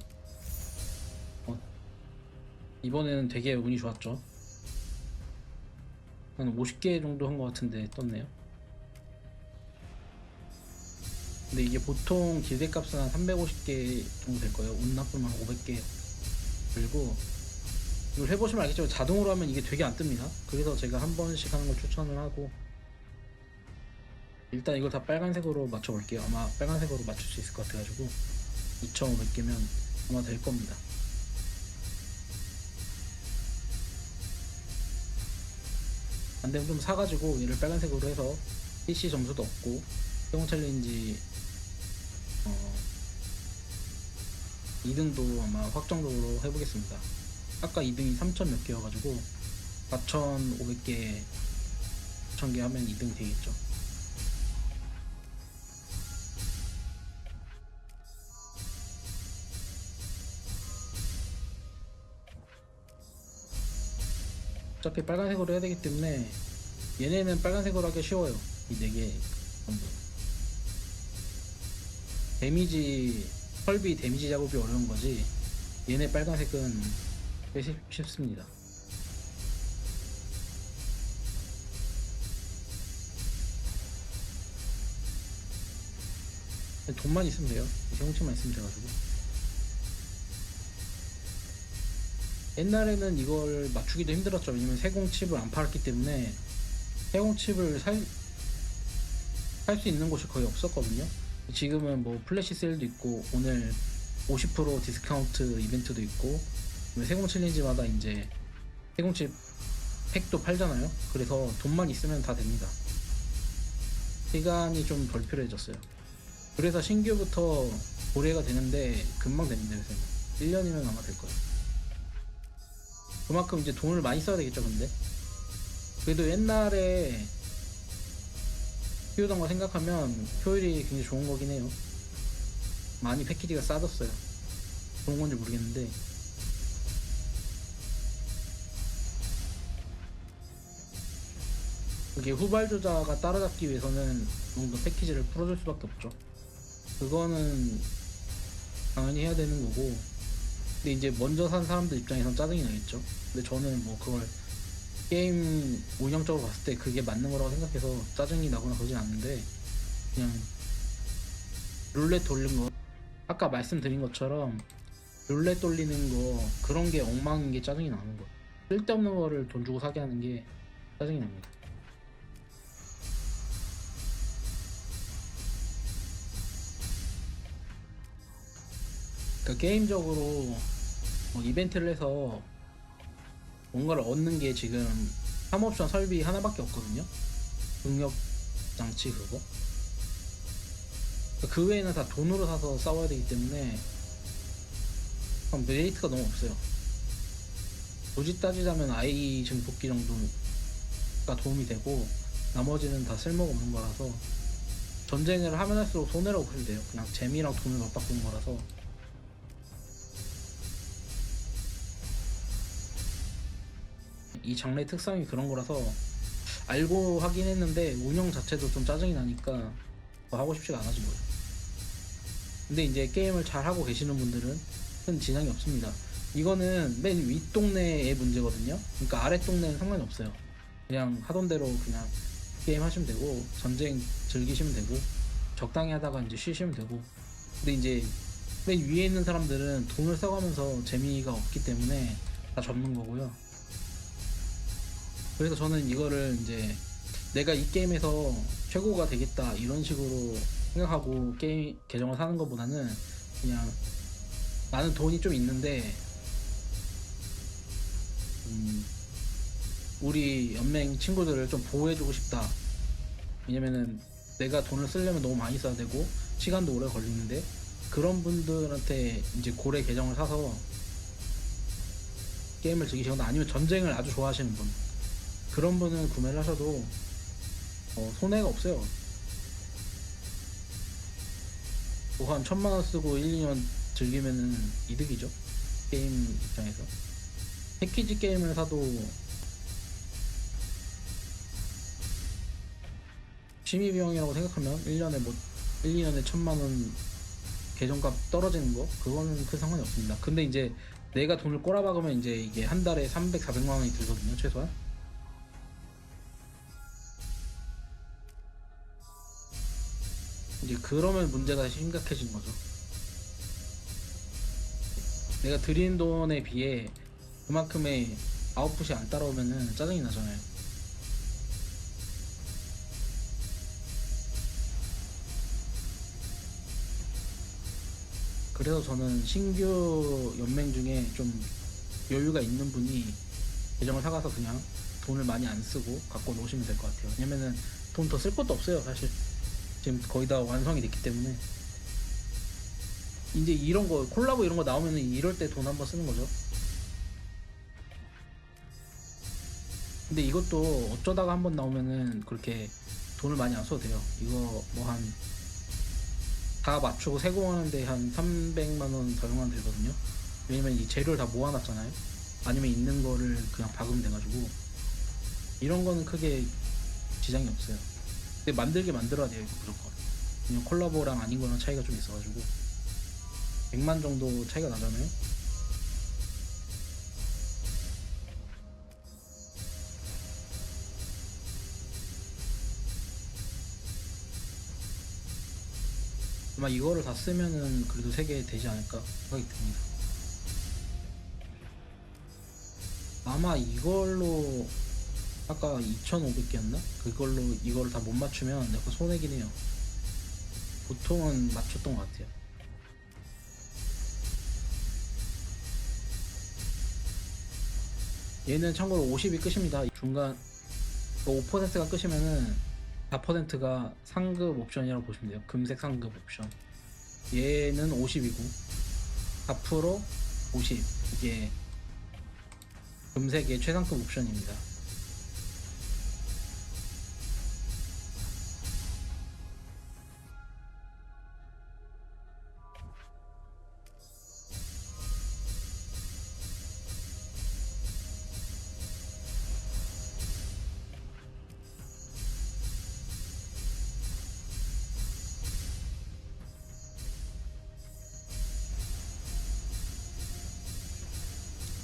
이번에는 되게 운이 좋았죠. 한 50개 정도 한 것 같은데 떴네요. 근데 이게 보통 기대값은 한 350개 정도 될 거예요. 운 나쁘면 500개 들고, 이걸 해보시면 알겠지만 자동으로 하면 이게 되게 안 뜹니다. 그래서 제가 한 번씩 하는 걸 추천을 하고, 일단 이걸 다 빨간색으로 맞춰볼게요. 아마 빨간색으로 맞출 수 있을 것 같아가지고 2500개면 아마 될 겁니다. 안되면 좀 사가지고 얘를 빨간색으로 해서 PC 점수도 얻고 세공 챌린지 2등도 아마 확정적으로 해보겠습니다. 아까 2등이 3000 몇 개여가지고 4500개 1000개 하면 2등 되겠죠. 어차피 빨간색으로 해야 되기 때문에 얘네는 빨간색으로 하기 쉬워요. 이 4개 전부 데미지 펄비 데미지 작업이 어려운 거지, 얘네 빨간색은 꽤 쉽습니다. 돈만 있으면 돼요. 세공칩만 있으면 돼가지고. 옛날에는 이걸 맞추기도 힘들었죠. 왜냐면 세공칩을 안 팔았기 때문에 세공칩을 살 수 있는 곳이 거의 없었거든요. 지금은 뭐 플래시 세일도 있고 오늘 50% 디스카운트 이벤트도 있고 세공 챌린지마다 이제 세공칩 팩도 팔잖아요. 그래서 돈만 있으면 다 됩니다. 시간이 좀 덜 필요해졌어요. 그래서 신규부터 고래가 되는데 금방 됩니다. 요새는 1년이면 아마 될 거예요. 그만큼 이제 돈을 많이 써야 되겠죠. 근데 그래도 옛날에 키우던 거 생각하면 효율이 굉장히 좋은 거긴 해요. 많이 패키지가 싸졌어요. 좋은 건지 모르겠는데 그게 후발주자가 따라잡기 위해서는 뭔가 패키지를 풀어줄 수밖에 없죠. 그거는 당연히 해야 되는 거고, 근데 이제 먼저 산 사람들 입장에선 짜증이 나겠죠. 근데 저는 뭐 그걸 게임 운영적으로 봤을 때 그게 맞는 거라고 생각해서 짜증이 나거나 그러진 않는데, 그냥 룰렛 돌린 거 아까 말씀드린 것처럼 룰렛 돌리는 거 그런 게 엉망인 게 짜증이 나는 거. 쓸데없는 거를 돈 주고 사게 하는 게 짜증이 납니다. 그러니까 게임적으로 뭐 이벤트를 해서 뭔가를 얻는 게 지금 3옵션 설비 하나밖에 없거든요. 능력 장치 그거. 그러니까 그 외에는 다 돈으로 사서 싸워야 되기 때문에 메리트가 너무 없어요. 굳이 따지자면 아이 증폭기 정도가 도움이 되고 나머지는 다 쓸모가 없는 거라서 전쟁을 하면 할수록 손해라고 보시면 돼요. 그냥 재미랑 돈을 맞바꾸는 거라서. 이 장르의 특성이 그런 거라서 알고 하긴 했는데 운영 자체도 좀 짜증이 나니까 더 하고 싶지가 않아진 거예요. 근데 이제 게임을 잘 하고 계시는 분들은 큰 지장이 없습니다. 이거는 맨 윗동네의 문제거든요. 그러니까 아랫동네는 상관이 없어요. 그냥 하던 대로 그냥 게임 하시면 되고 전쟁 즐기시면 되고 적당히 하다가 이제 쉬시면 되고. 근데 이제 맨 위에 있는 사람들은 돈을 써가면서 재미가 없기 때문에 다 접는 거고요. 그래서 저는 이거를 이제 내가 이 게임에서 최고가 되겠다 이런 식으로 생각하고 게임 계정을 사는 것보다는 그냥 나는 돈이 좀 있는데 우리 연맹 친구들을 좀 보호해주고 싶다. 왜냐면은 내가 돈을 쓰려면 너무 많이 써야 되고 시간도 오래 걸리는데 그런 분들한테 이제 고래 계정을 사서 게임을 즐기시거나 아니면 전쟁을 아주 좋아하시는 분, 그런 분은 구매를 하셔도 손해가 없어요. 뭐 한 1000만원 쓰고 1, 2년 즐기면은 이득이죠. 게임 입장에서. 패키지 게임을 사도 취미 비용이라고 생각하면 1년에 뭐 1, 2년에 1000만원 계정값 떨어지는 거 그거는 큰 상관이 없습니다. 근데 이제 내가 돈을 꼬라박으면 이제 이게 한 달에 300, 400만원이 들거든요, 최소한. 이제 그러면 문제가 심각해지는 거죠. 내가 드린 돈에 비해 그만큼의 아웃풋이 안 따라오면은 짜증이 나잖아요. 그래서 저는 신규 연맹 중에 좀 여유가 있는 분이 계정을 사가서 그냥 돈을 많이 안 쓰고 갖고 놓으시면 될 것 같아요. 왜냐면은 돈 더 쓸 것도 없어요, 사실. 지금 거의 다 완성이 됐기 때문에. 이제 이런 거 콜라보 이런 거 나오면은 이럴 때 돈 한번 쓰는 거죠. 근데 이것도 어쩌다가 한번 나오면은 그렇게 돈을 많이 안 써도 돼요. 이거 뭐 한 다 맞추고 세공하는데 한 300만원 더용만 들거든요. 왜냐면 이 재료를 다 모아놨잖아요. 아니면 있는 거를 그냥 박으면 돼가지고 이런 거는 크게 지장이 없어요. 근데 만들게 만들어야 돼요, 이거 무조건. 그냥 콜라보랑 아닌 거랑 차이가 좀 있어가지고 100만 정도 차이가 나잖아요. 아마 이거를 다 쓰면은 그래도 3개 되지 않을까 생각이 듭니다. 아마 이걸로 아까 2500개였나? 그걸로 이거를 다 못 맞추면 약간 손해긴 해요. 보통은 맞췄던 것 같아요. 얘는 참고로 50이 끝입니다. 중간 5%가 끝이면은 4%가 상급 옵션이라고 보시면 돼요. 금색 상급 옵션. 얘는 50이고 4% 50. 이게 금색의 최상급 옵션입니다.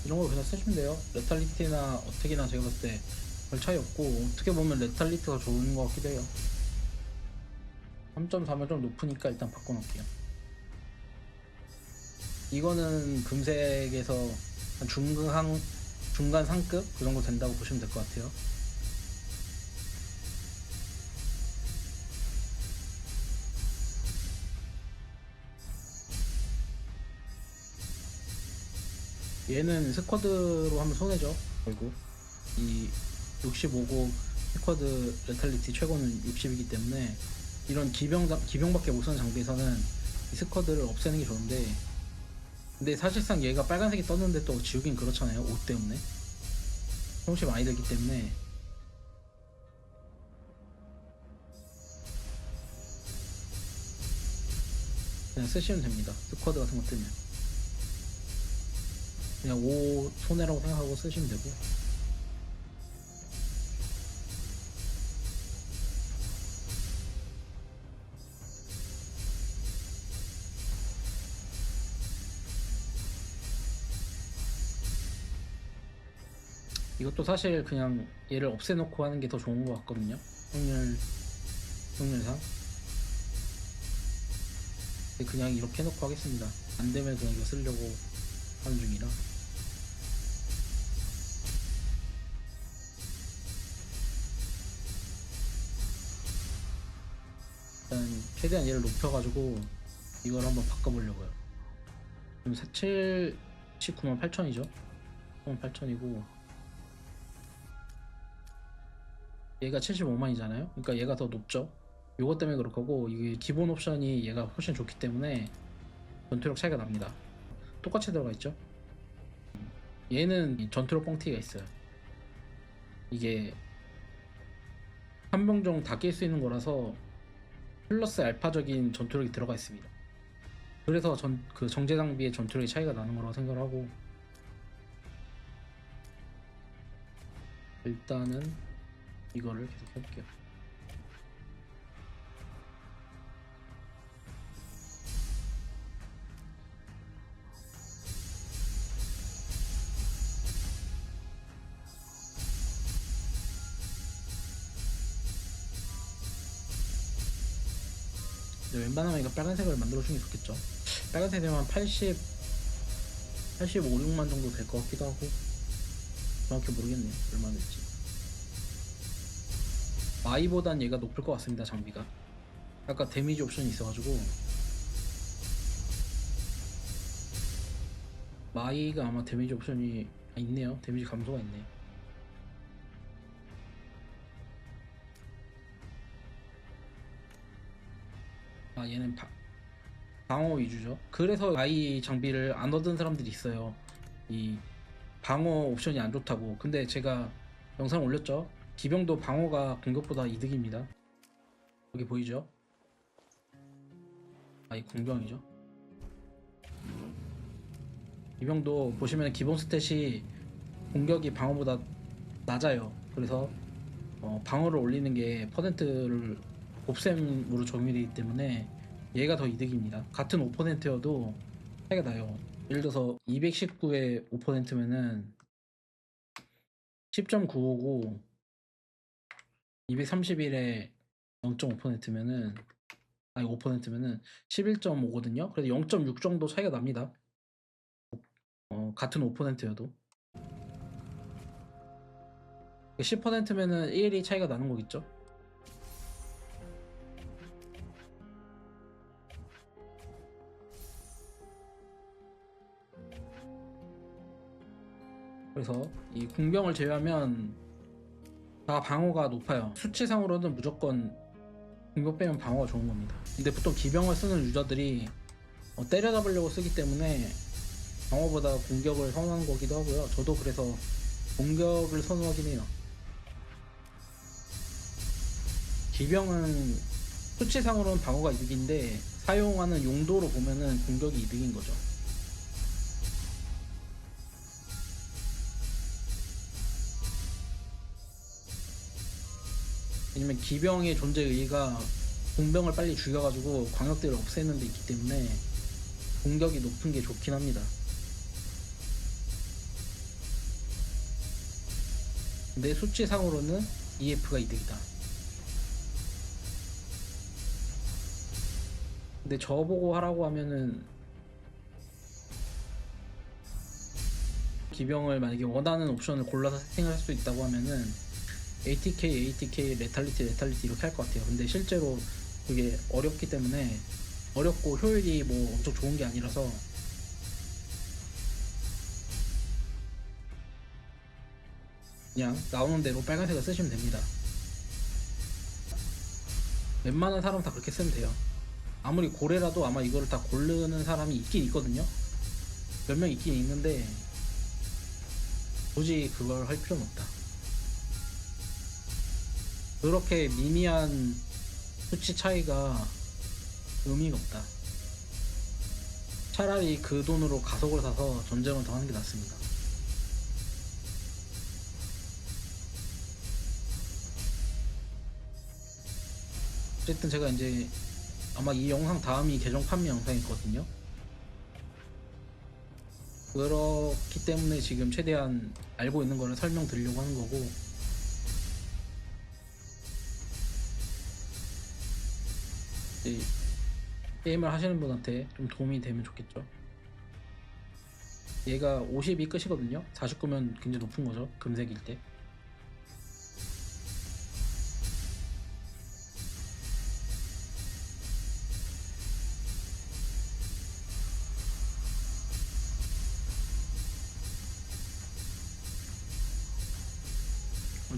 이런 거 그냥 쓰시면 돼요. 레탈리티나 어택이나 제가 봤을 때 별 차이 없고 어떻게 보면 레탈리티가 좋은 것 같기도 해요. 3.4면 좀 높으니까 일단 바꿔놓을게요. 이거는 금색에서 한 중간 상급 그 정도 된다고 보시면 될 것 같아요. 얘는 스쿼드로 하면 손해죠. 결국 이 65고 스쿼드 레탈리티 최고는 60이기 때문에 이런 기병밖에 못 쓰는 장비에서는 이 스쿼드를 없애는 게 좋은데, 근데 사실상 얘가 빨간색이 떴는데 또 지우긴 그렇잖아요. 옷 때문에 조금씩 많이 들기 때문에. 그냥 쓰시면 됩니다. 스쿼드 같은 거 뜨면 그냥 5 손해라고 생각하고 쓰시면 되고. 이것도 사실 그냥 얘를 없애놓고 하는 게 더 좋은 것 같거든요. 확률상. 그냥 이렇게 해놓고 하겠습니다. 안 되면 그냥 이거 쓰려고 하는 중이라. 일단 최대한 얘를 높여가지고 이걸 한번 바꿔보려고요. 지금 79만 8천이죠. 8천이고 얘가 75만이잖아요. 그러니까 얘가 더 높죠. 요것 때문에 그럴 거고, 이게 기본 옵션이 얘가 훨씬 좋기 때문에 전투력 차이가 납니다. 똑같이 들어가 있죠. 얘는 전투력 뻥튀기가 있어요. 이게 한 병정 다 낄 수 있는 거라서 플러스 알파적인 전투력이 들어가 있습니다. 그래서 그 정제 장비의 전투력이 차이가 나는 거라고 생각을 하고, 일단은 이거를 계속 해볼게요. 웬만하면 이거 빨간색을 만들어주는 게 좋겠죠. 빨간색 되면 85, 6만 정도 될 것 같기도 하고, 정확히 모르겠네요. 얼마나 될지. 마이보단 얘가 높을 것 같습니다. 장비가 아까 데미지 옵션이 있어가지고 마이가 아마 데미지 옵션이 있네요. 데미지 감소가 있네. 얘는 방어 위주죠. 그래서 마이 장비를 안 얻은 사람들이 있어요. 이 방어 옵션이 안 좋다고. 근데 제가 영상 올렸죠. 기병도 방어가 공격보다 이득입니다. 여기 보이죠? 이 공병이죠. 기병도 보시면 기본 스탯이 공격이 방어보다 낮아요. 그래서 방어를 올리는 게 퍼센트를 곱셈으로 적용이 되기 때문에 얘가 더 이득입니다. 같은 5%여도 차이가 나요. 예를 들어서 219에 5%면은 10.95고 231에 0.5%면은 5%면은 11.5거든요. 그래서 0.6 정도 차이가 납니다. 같은 5%여도 10%면은 1이 차이가 나는 거겠죠. 그래서 이 궁병을 제외하면 다 방어가 높아요. 수치상으로는 무조건 궁병 빼면 방어가 좋은 겁니다. 근데 보통 기병을 쓰는 유저들이 때려잡으려고 쓰기 때문에 방어보다 공격을 선호하는 거기도 하고요. 저도 그래서 공격을 선호하긴 해요. 기병은 수치상으로는 방어가 이득인데 사용하는 용도로 보면은 공격이 이득인 거죠. 왜냐면 기병의 존재 의의가 공병을 빨리 죽여가지고 광역들을 없애는 데 있기 때문에 공격이 높은 게 좋긴 합니다. 근데 수치상으로는 EF가 이득이다. 근데 저보고 하라고 하면은 기병을 만약에 원하는 옵션을 골라서 세팅을 할 수 있다고 하면은 ATK, 레탈리티 이렇게 할 것 같아요. 근데 실제로 그게 어렵기 때문에 어렵고 효율이 뭐 엄청 좋은 게 아니라서 그냥 나오는 대로 빨간색을 쓰시면 됩니다. 웬만한 사람 다 그렇게 쓰면 돼요. 아무리 고래라도 아마 이거를 다 고르는 사람이 있긴 있거든요. 몇 명 있긴 있는데 굳이 그걸 할 필요는 없다. 그렇게 미미한 수치 차이가 의미가 없다. 차라리 그 돈으로 가속을 사서 전쟁을 더 하는 게 낫습니다. 어쨌든 제가 이제 아마 이 영상 다음이 계정 판매 영상이거든요. 그렇기 때문에 지금 최대한 알고 있는 거를 설명드리려고 하는 거고, 이제 게임을 하시는 분한테 좀 도움이 되면 좋겠죠. 얘가 50이 끝이거든요. 49면 굉장히 높은 거죠, 금색일 때.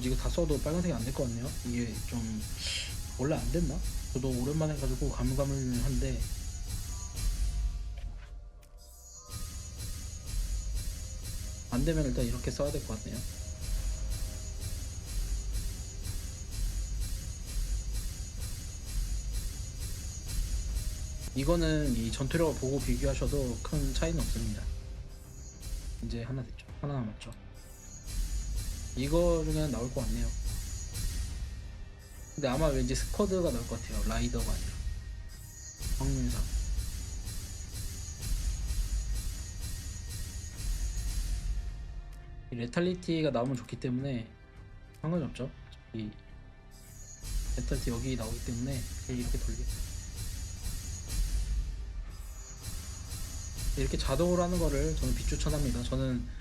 이거 다 써도 빨간색이 안 될 것 같네요. 이게 좀 원래 안 됐나? 저도 오랜만에 해가지고 가물가물한데 안 되면 일단 이렇게 써야 될 것 같네요. 이거는 이 전투력을 보고 비교하셔도 큰 차이는 없습니다. 이제 하나 됐죠. 하나 남았죠. 이거 중에는 나올 것 같네요. 근데 아마 왠지 스쿼드가 나올 것 같아요. 라이더가 아니라. 확률상. 이 레탈리티가 나오면 좋기 때문에 상관이 없죠. 이 레탈리티 여기 나오기 때문에 이렇게 돌리겠다. 이렇게 자동으로 하는 거를 저는 비추천합니다. 저는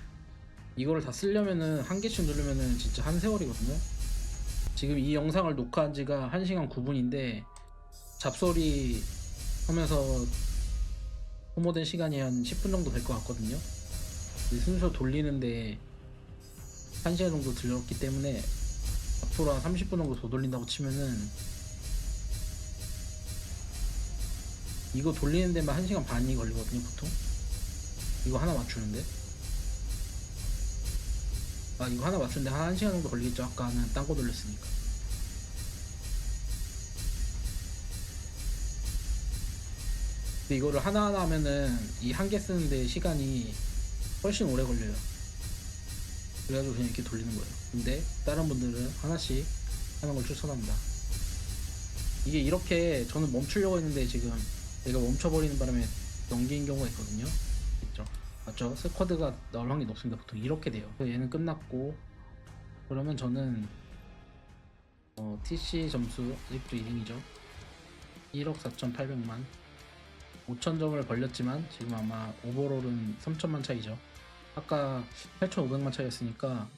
이거를 다 쓰려면은 한 개씩 누르면은 진짜 한 세월이거든요. 지금 이 영상을 녹화한 지가 1시간 9분인데 잡소리 하면서 소모된 시간이 한 10분 정도 될 것 같거든요. 순서 돌리는데 1시간 정도 들렸기 때문에 앞으로 한 30분 정도 더 돌린다고 치면은 이거 돌리는 데만 1시간 반이 걸리거든요, 보통. 이거 하나 맞추는데. 이거 하나 맞추는데 한 1시간 정도 걸리겠죠. 아까는 딴 거 돌렸으니까. 근데 이거를 하나하나 하면은 이 한 개 쓰는데 시간이 훨씬 오래 걸려요. 그래가지고 그냥 이렇게 돌리는 거예요. 근데 다른 분들은 하나씩 하는 걸 추천합니다. 이게 이렇게 저는 멈추려고 했는데 지금 얘가 멈춰버리는 바람에 넘긴 경우가 있거든요. 있죠? 맞죠? 스쿼드가 나올 확률이 높습니다. 보통 이렇게 돼요. 얘는 끝났고, 그러면 저는 TC 점수 아직도 1등이죠. 1억 4,800만 5,000점을 벌렸지만 지금 아마 오버롤은 3,000만 차이죠. 아까 8,500만 차이였으니까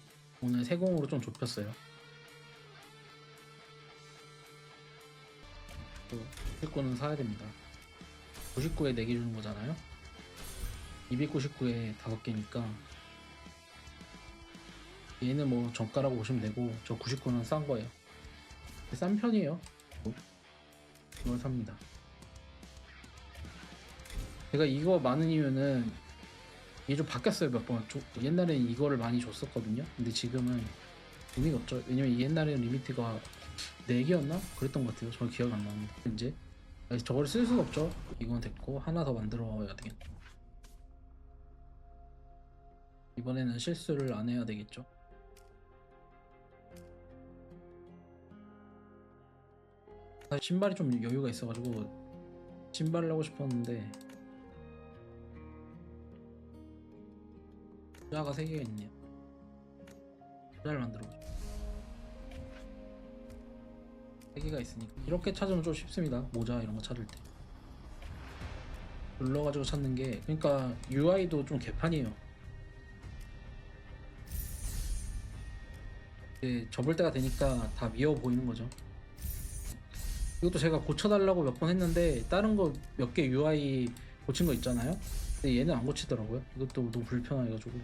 오늘 세공으로 좀 좁혔어요. 또 99는 사야 됩니다. 99에 4개 주는 거잖아요. 299에 5개니까 얘는 뭐 정가라고 보시면 되고, 저 99는 싼 거예요. 싼 편이에요. 이걸 삽니다. 제가 이거 많은 이유는 이게 좀 바뀌었어요. 몇 번. 옛날에는 이거를 많이 줬었거든요. 근데 지금은 의미가 없죠. 왜냐면 옛날에는 리미트가 4개였나? 그랬던 것 같아요. 저는 기억이 안 납니다. 이제 저걸 쓸 수가 없죠. 이건 됐고 하나 더 만들어야 되겠죠. 이번에는 실수를 안 해야 되겠죠. 사실 신발이 좀 여유가 있어가지고 신발을 하고 싶었는데 모자가 3개가 있네요. 모자를 만들어보죠. 3개가 있으니까 이렇게 찾으면 좀 쉽습니다. 모자 이런 거 찾을 때 눌러가지고 찾는 게, 그러니까 UI도 좀 개판이에요. 이제 접을 때가 되니까 다 미워 보이는 거죠. 이것도 제가 고쳐달라고 몇 번 했는데 다른 거 몇 개 UI 고친 거 있잖아요. 근데 얘는 안 고치더라고요. 이것도 너무 불편해가지고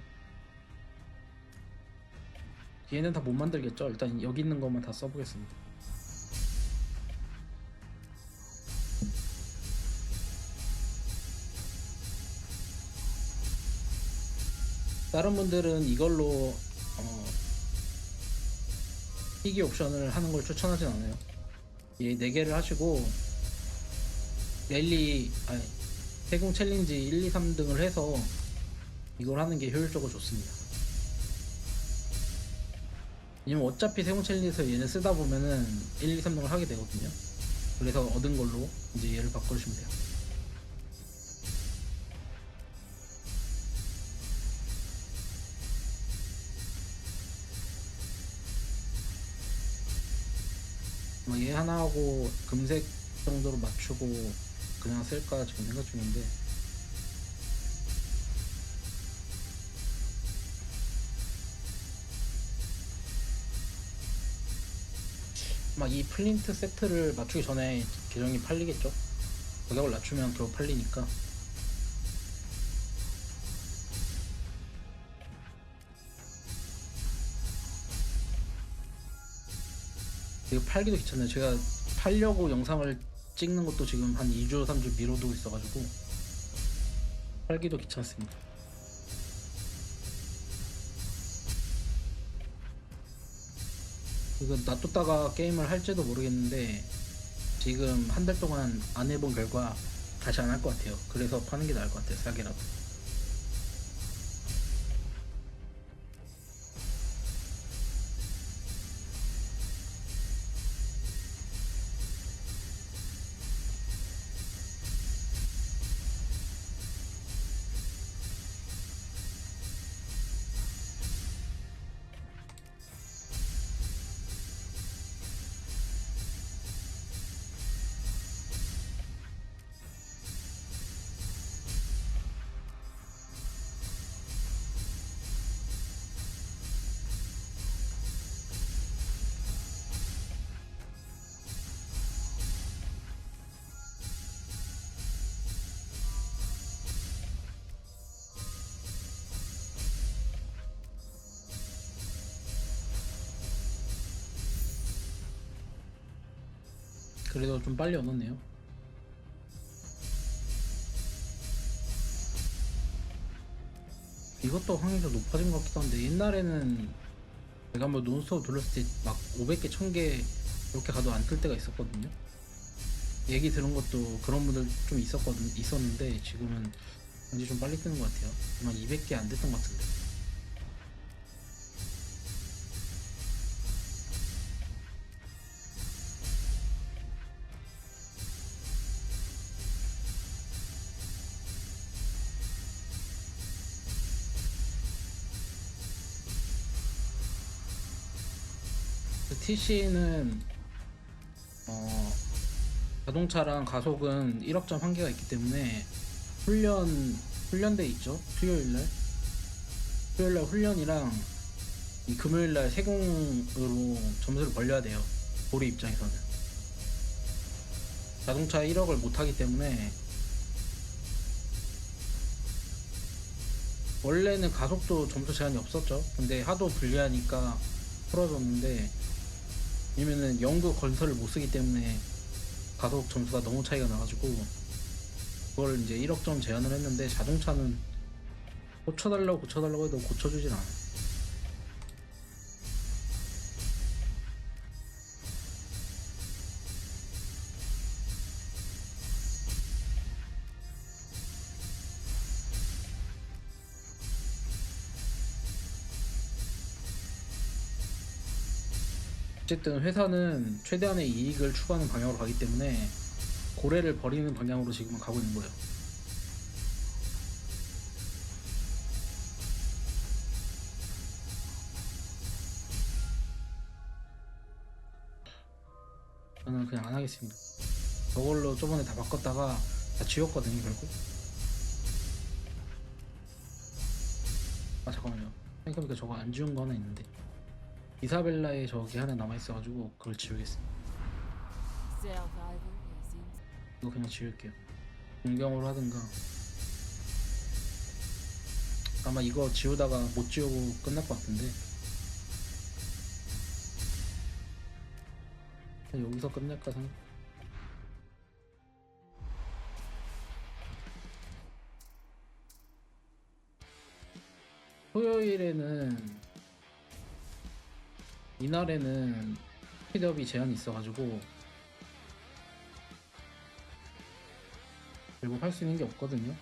얘는 다 못 만들겠죠. 일단 여기 있는 것만 다 써보겠습니다. 다른 분들은 이걸로 희귀 옵션을 하는 걸 추천하진 않아요. 얘 4개를 하시고 랠리 아니 세공 챌린지 1, 2, 3등을 해서 이걸 하는 게 효율적으로 좋습니다. 왜냐면 어차피 세공 챌린지에서 얘를 쓰다 보면은 1, 2, 3등을 하게 되거든요. 그래서 얻은 걸로 이제 얘를 바꿔주시면 돼요. 얘 하나 하고 금색 정도로 맞추고 그냥 쓸까 지금 생각 중인데 막 이 플린트 세트를 맞추기 전에 계정이 팔리겠죠? 가격을 낮추면 겨우 팔리니까. 이거 팔기도 귀찮아요. 제가 팔려고 영상을 찍는 것도 지금 한 2주 3주 미뤄두고 있어가지고 팔기도 귀찮습니다. 이거 놔뒀다가 게임을 할지도 모르겠는데 지금 한 달 동안 안 해본 결과 다시 안 할 것 같아요. 그래서 파는 게 나을 것 같아요. 싸게라도. 그래도 좀 빨리 얻었네요. 이것도 확률이 더 높아진 것 같기도 한데 옛날에는 제가 한번 논스톱 돌렸을 때 막 500개, 1000개 이렇게 가도 안 뜰 때가 있었거든요. 얘기 들은 것도 그런 분들 좀 있었는데 지금은 왠지 좀 빨리 뜨는 것 같아요. 아마 200개 안 됐던 것 같은데. TC는 자동차랑 가속은 1억점 한계가 있기 때문에 훈련대 있죠. 토요일날 훈련이랑 이 금요일날 세공으로 점수를 벌려야 돼요. 우리 입장에서는 자동차 1억을 못하기 때문에 원래는 가속도 점수 제한이 없었죠. 근데 하도 불리하니까 풀어줬는데 왜냐면은 영구 건설을 못 쓰기 때문에 가속 점수가 너무 차이가 나가지고 그걸 이제 1억점 제한을 했는데 자동차는 고쳐달라고 해도 고쳐주진 않아. 어쨌든 회사는 최대한의 이익을 추구하는 방향으로 가기 때문에 고래를 버리는 방향으로 지금은 가고 있는 거예요. 저는 그냥 안 하겠습니다. 저걸로 저번에 다 바꿨다가 다 지웠거든요, 결국. 아, 잠깐만요. 생각해보니까 저거 안 지운 거 하나 있는데. 이사벨라에 저기 하나 남아있어가지고 그걸 지우겠습니다. 이거 그냥 지울게요. 공경으로 하든가. 아마 이거 지우다가 못 지우고 끝날 것 같은데 그냥 여기서 끝낼까 생각. 토요일에는 이날에는 스피드업이 제한이 있어가지고 결국 할 수 있는 게 없거든요.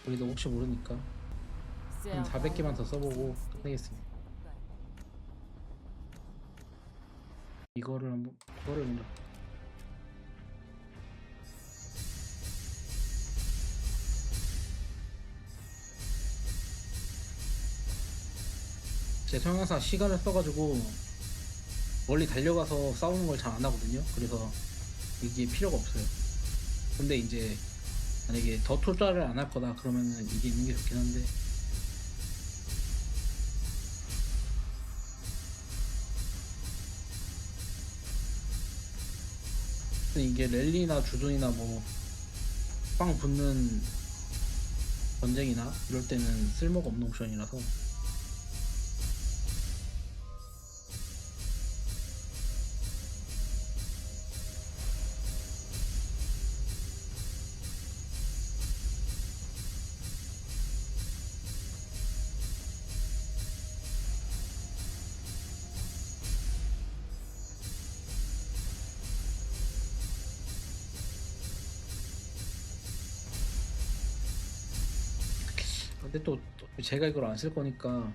그래도 혹시 모르니까 한 400개만 더 써보고 끝내겠습니다. 이거를 먼저. 제 성향상 시간을 써가지고 멀리 달려가서 싸우는 걸 잘 안 하거든요. 그래서 이게 필요가 없어요. 근데 이제 만약에 더 투자를 안 할 거다 그러면은 이게 있는 게 좋긴 한데 근데 이게 랠리나 주둔이나 뭐 빵 붙는 전쟁이나 이럴 때는 쓸모가 없는 옵션이라서 근데 또 제가 이걸 안 쓸 거니까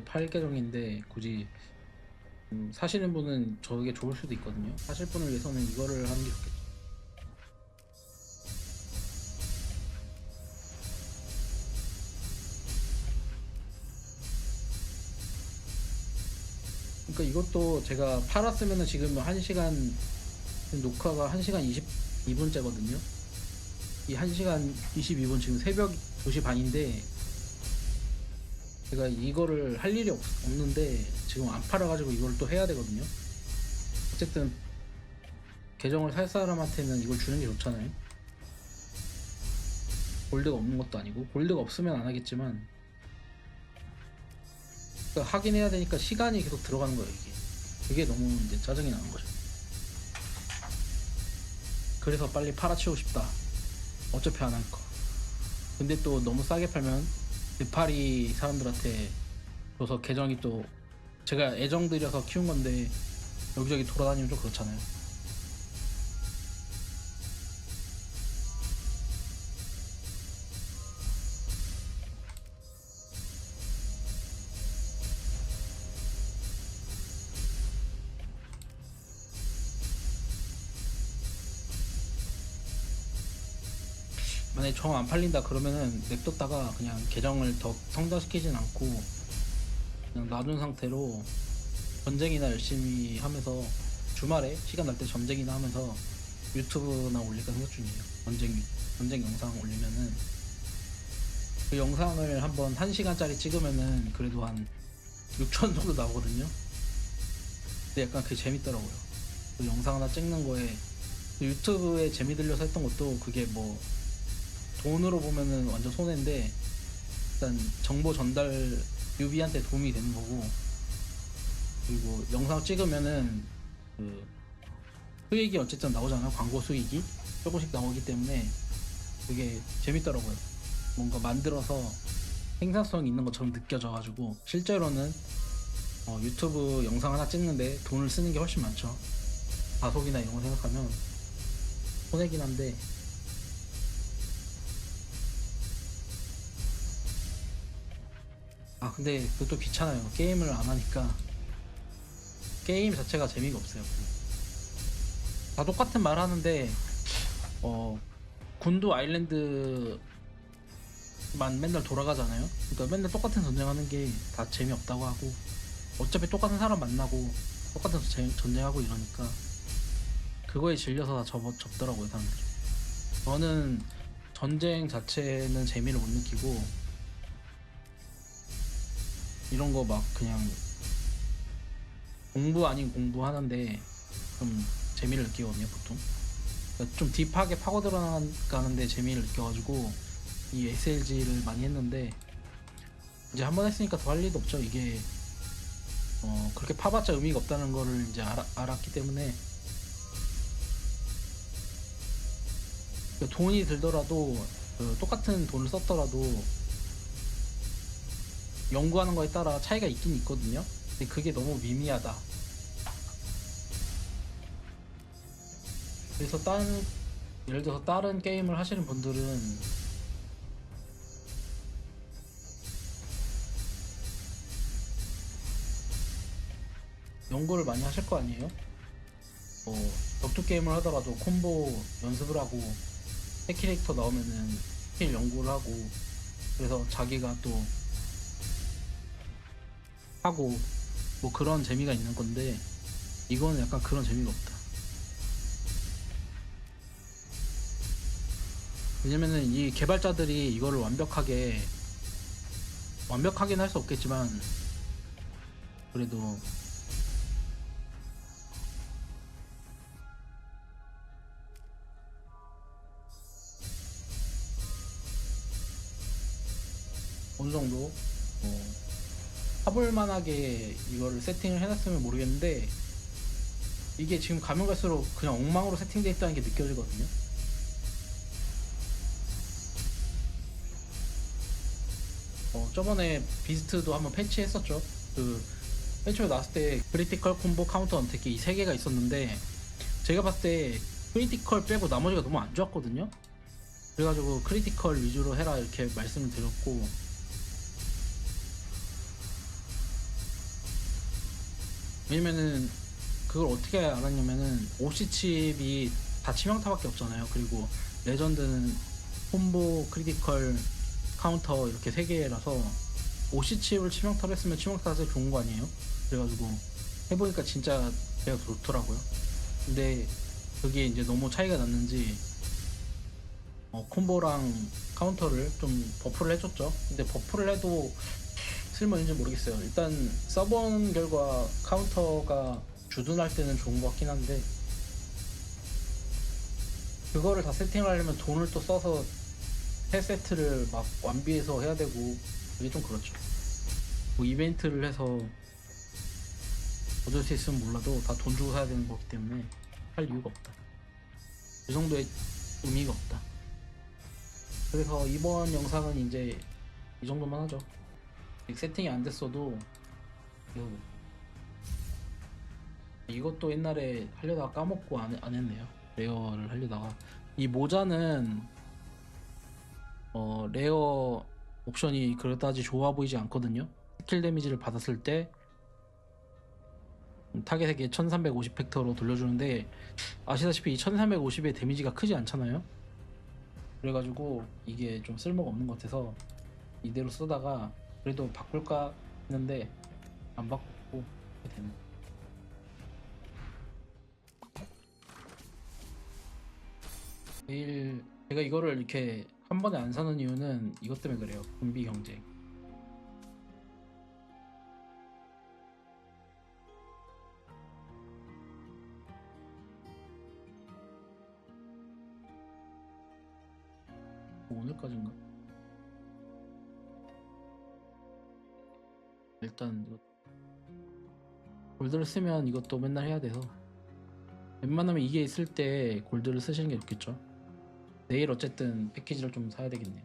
8 계정인데 굳이 사시는 분은 저게 좋을 수도 있거든요. 사실 분을 위해서는 이거를 하는 게 좋겠죠. 그러니까 이것도 제가 팔았으면은 지금 1시간 녹화가 1시간 22분째거든요. 이 1시간 22분 지금 새벽 2시 반인데 제가 이거를 할 일이 없는데 지금 안 팔아가지고 이걸 또 해야 되거든요. 어쨌든 계정을 살 사람한테는 이걸 주는 게 좋잖아요. 골드가 없는 것도 아니고 골드가 없으면 안 하겠지만 그러니까 하긴 해야 되니까 시간이 계속 들어가는 거예요. 이게 그게 너무 이제 짜증이 나는 거죠. 그래서 빨리 팔아치우고 싶다. 어차피 안 할 거. 근데 또 너무 싸게 팔면 네팔이 사람들한테 줘서 계정이 또 제가 애정 들여서 키운 건데 여기저기 돌아다니면 좀 그렇잖아요. 만약에 정 안 팔린다 그러면은 냅뒀다가 그냥 계정을 더 성장시키진 않고 그냥 놔둔 상태로 전쟁이나 열심히 하면서 주말에 시간 날 때 전쟁이나 하면서 유튜브나 올릴까 생각 중이에요. 전쟁 영상 올리면은 그 영상을 한번 1시간짜리 찍으면은 그래도 한 6천 정도 나오거든요. 근데 약간 그게 재밌더라고요. 그 영상 하나 찍는 거에 그 유튜브에 재미 들려서 했던 것도 그게 뭐 돈으로 보면은 완전 손해인데 일단 정보 전달 유비한테 도움이 되는 거고 그리고 영상 찍으면은 그 수익이 어쨌든 나오잖아요. 광고 수익이 조금씩 나오기 때문에 그게 재밌더라고요. 뭔가 만들어서 생산성 있는 것처럼 느껴져가지고 실제로는 유튜브 영상 하나 찍는데 돈을 쓰는 게 훨씬 많죠. 가속이나 이런 거 생각하면 손해긴 한데 근데 그것도 귀찮아요. 게임을 안 하니까 게임 자체가 재미가 없어요. 다 똑같은 말 하는데 군도 아일랜드만 맨날 돌아가잖아요. 그러니까 맨날 똑같은 전쟁하는 게 다 재미없다고 하고 어차피 똑같은 사람 만나고 똑같은 전쟁하고 이러니까 그거에 질려서 다 접더라고요 사람들이. 저는 전쟁 자체는 재미를 못 느끼고 이런 거 막 그냥 공부 아닌 공부 하는데 좀 재미를 느끼거든요 보통. 그러니까 좀 딥하게 파고 들어가는데 재미를 느껴가지고 이 SLG를 많이 했는데 이제 한 번 했으니까 더 할 일도 없죠. 이게 그렇게 파봤자 의미가 없다는 거를 이제 알았기 때문에 돈이 들더라도 똑같은 돈을 썼더라도 연구하는 거에 따라 차이가 있긴 있거든요. 근데 그게 너무 미미하다. 그래서 예를 들어서 다른 게임을 하시는 분들은 연구를 많이 하실 거 아니에요? 격투 게임을 하더라도 콤보 연습을 하고 새 캐릭터 나오면은 스킬 연구를 하고 그래서 자기가 또 하고 뭐 그런 재미가 있는 건데 이거는 약간 그런 재미가 없다. 왜냐면은 이 개발자들이 이거를 완벽하게는 할 수 없겠지만 그래도 어느 정도 해볼만하게 이거를 세팅을 해놨으면 모르겠는데 이게 지금 가면 갈수록 그냥 엉망으로 세팅되어 있다는 게 느껴지거든요. 저번에 비스트도 한번 패치했었죠. 그 패치가 나왔을 때 크리티컬 콤보 카운터 언택기 이 세 개가 있었는데 제가 봤을 때 크리티컬 빼고 나머지가 너무 안 좋았거든요. 그래가지고 크리티컬 위주로 해라 이렇게 말씀을 드렸고 왜냐면은 그걸 어떻게 알았냐면은 OC 칩이 다 치명타밖에 없잖아요. 그리고 레전드는 콤보, 크리티컬, 카운터 이렇게 세 개라서 OC 칩을 치명타로 했으면 치명타가 좋은 거 아니에요? 그래가지고 해보니까 진짜 제가 좋더라고요. 근데 그게 이제 너무 차이가 났는지 콤보랑 카운터를 좀 버프를 해줬죠. 근데 버프를 해도 쓸모 있는지 모르겠어요. 일단 써본 결과 카운터가 주둔할 때는 좋은 것 같긴 한데 그거를 다 세팅을 하려면 돈을 또 써서 새 세트를 막 완비해서 해야 되고 그게 좀 그렇죠. 뭐 이벤트를 해서 얻을 수 있으면 몰라도 다 돈 주고 사야 되는 거기 때문에 할 이유가 없다. 그 정도의 의미가 없다. 그래서 이번 영상은 이제 이 정도만 하죠. 세팅이 안 됐어도 이것도 옛날에 하려다가 까먹고 안 했네요. 레어를 하려다가 이 모자는 레어 옵션이 그렇다지 좋아 보이지 않거든요. 스킬 데미지를 받았을 때 타겟에게 1350 팩터로 돌려주는데 아시다시피 이 1350의 데미지가 크지 않잖아요. 그래가지고 이게 좀 쓸모가 없는 것 같아서 이대로 쓰다가 그래도 바꿀까 했는데 안 바꾸고 되는. 내일 제가 이거를 이렇게 한 번에 안 사는 이유는 이것 때문에 그래요. 군비 경쟁. 뭐 오늘까지인가? 일단 골드를 쓰면 이것도 맨날 해야 돼서 웬만하면 이게 있을 때 골드를 쓰시는 게 좋겠죠. 내일 어쨌든 패키지를 좀 사야 되겠네요.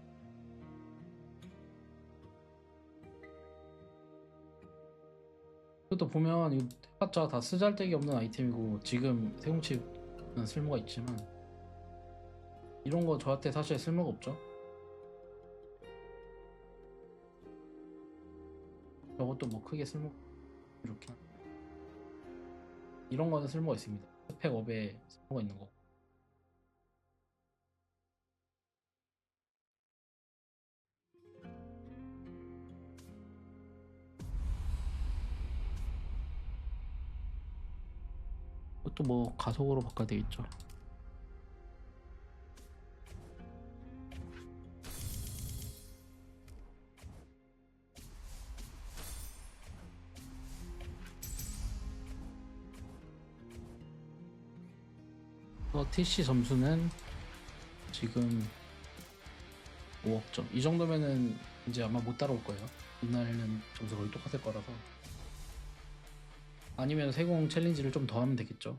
또 보면 이거 해봤자 다 쓰잘데기 없는 아이템이고 지금 세움칩은 쓸모가 있지만 이런 거 저한테 사실 쓸모가 없죠. 저것도 뭐 크게 쓸모가 좋긴 한데 이런 거는 쓸모가 있습니다. 스펙업에 쓸모가 있는 거. 그것도 뭐 가속으로 바꿔야 되겠죠. TC 점수는 지금 5억 점. 이 정도면은 이제 아마 못 따라올 거예요. 이날은 점수가 거의 똑같을 거라서. 아니면 세공 챌린지를 좀 더 하면 되겠죠.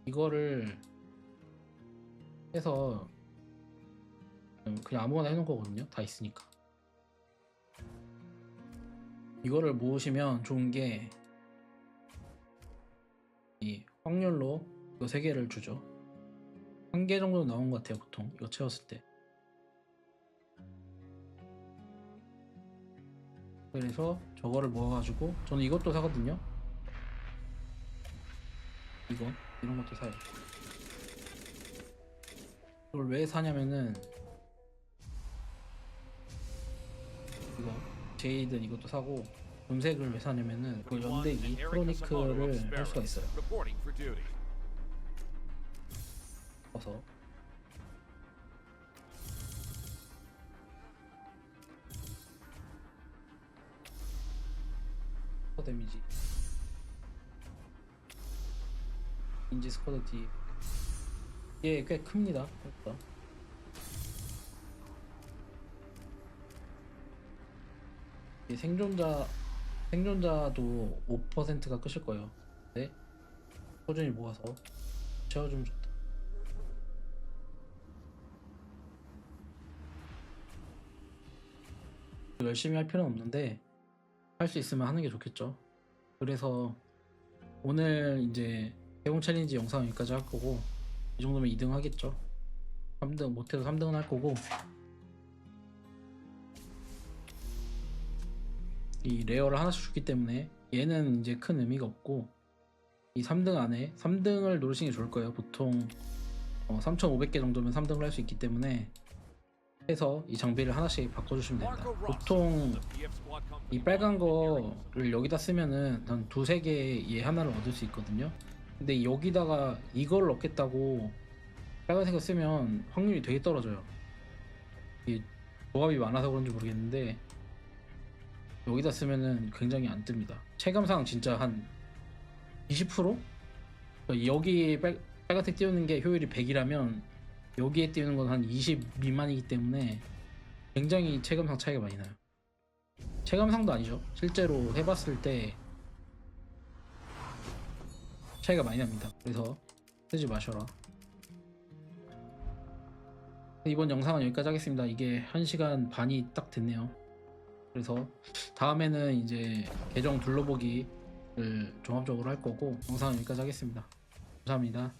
이거를 해서 그냥 아무거나 해놓은 거거든요. 다 있으니까. 이거를 모으시면 좋은 게 이 확률로 이거 3개를 주죠. 1개 정도 나온 것 같아요. 보통 이거 채웠을 때. 그래서 저거를 모아가지고 저는 이것도 사거든요. 이런 것도 사요. 이걸 왜 사냐면은 이거 제이든 이것도 사고 금색을 왜 사냐면은 그 연대기 크로니클을 할 수가 있어요. 그래서 스쿼드 데미지 인지 스쿼드 D 이게 꽤 큽니다. 그러니까. 이 생존자도 5%가 끝일 거예요. 네? 꾸준히 모아서 채워주면 좋다. 열심히 할 필요는 없는데 할 수 있으면 하는 게 좋겠죠. 그래서 오늘 이제 대공 챌린지 영상 여기까지 할 거고 이 정도면 2등 하겠죠. 3등 못해도 3등은 할 거고 이 레어를 하나씩 주기 때문에 얘는 이제 큰 의미가 없고 이 3등 안에 3등을 노리시는 게 좋을 거예요. 보통 3,500개 정도면 3등을 할 수 있기 때문에 해서 이 장비를 하나씩 바꿔주시면 됩니다. 보통 이 빨간 거를 여기다 쓰면은 한 2~3개 얘 하나를 얻을 수 있거든요. 근데 여기다가 이걸 넣겠다고 빨간색을 쓰면 확률이 되게 떨어져요. 이 조합이 많아서 그런지 모르겠는데 여기다 쓰면은 굉장히 안 뜹니다. 체감상 진짜 한 20%? 여기 빨간색 띄우는 게 효율이 100이라면 여기에 띄우는 건 한 20 미만이기 때문에 굉장히 체감상 차이가 많이 나요. 체감상도 아니죠. 실제로 해봤을 때 차이가 많이 납니다. 그래서 쓰지 마셔라. 이번 영상은 여기까지 하겠습니다. 이게 1시간 반이 딱 됐네요. 그래서 다음에는 이제 계정 둘러보기를 종합적으로 할 거고 영상은 여기까지 하겠습니다. 감사합니다.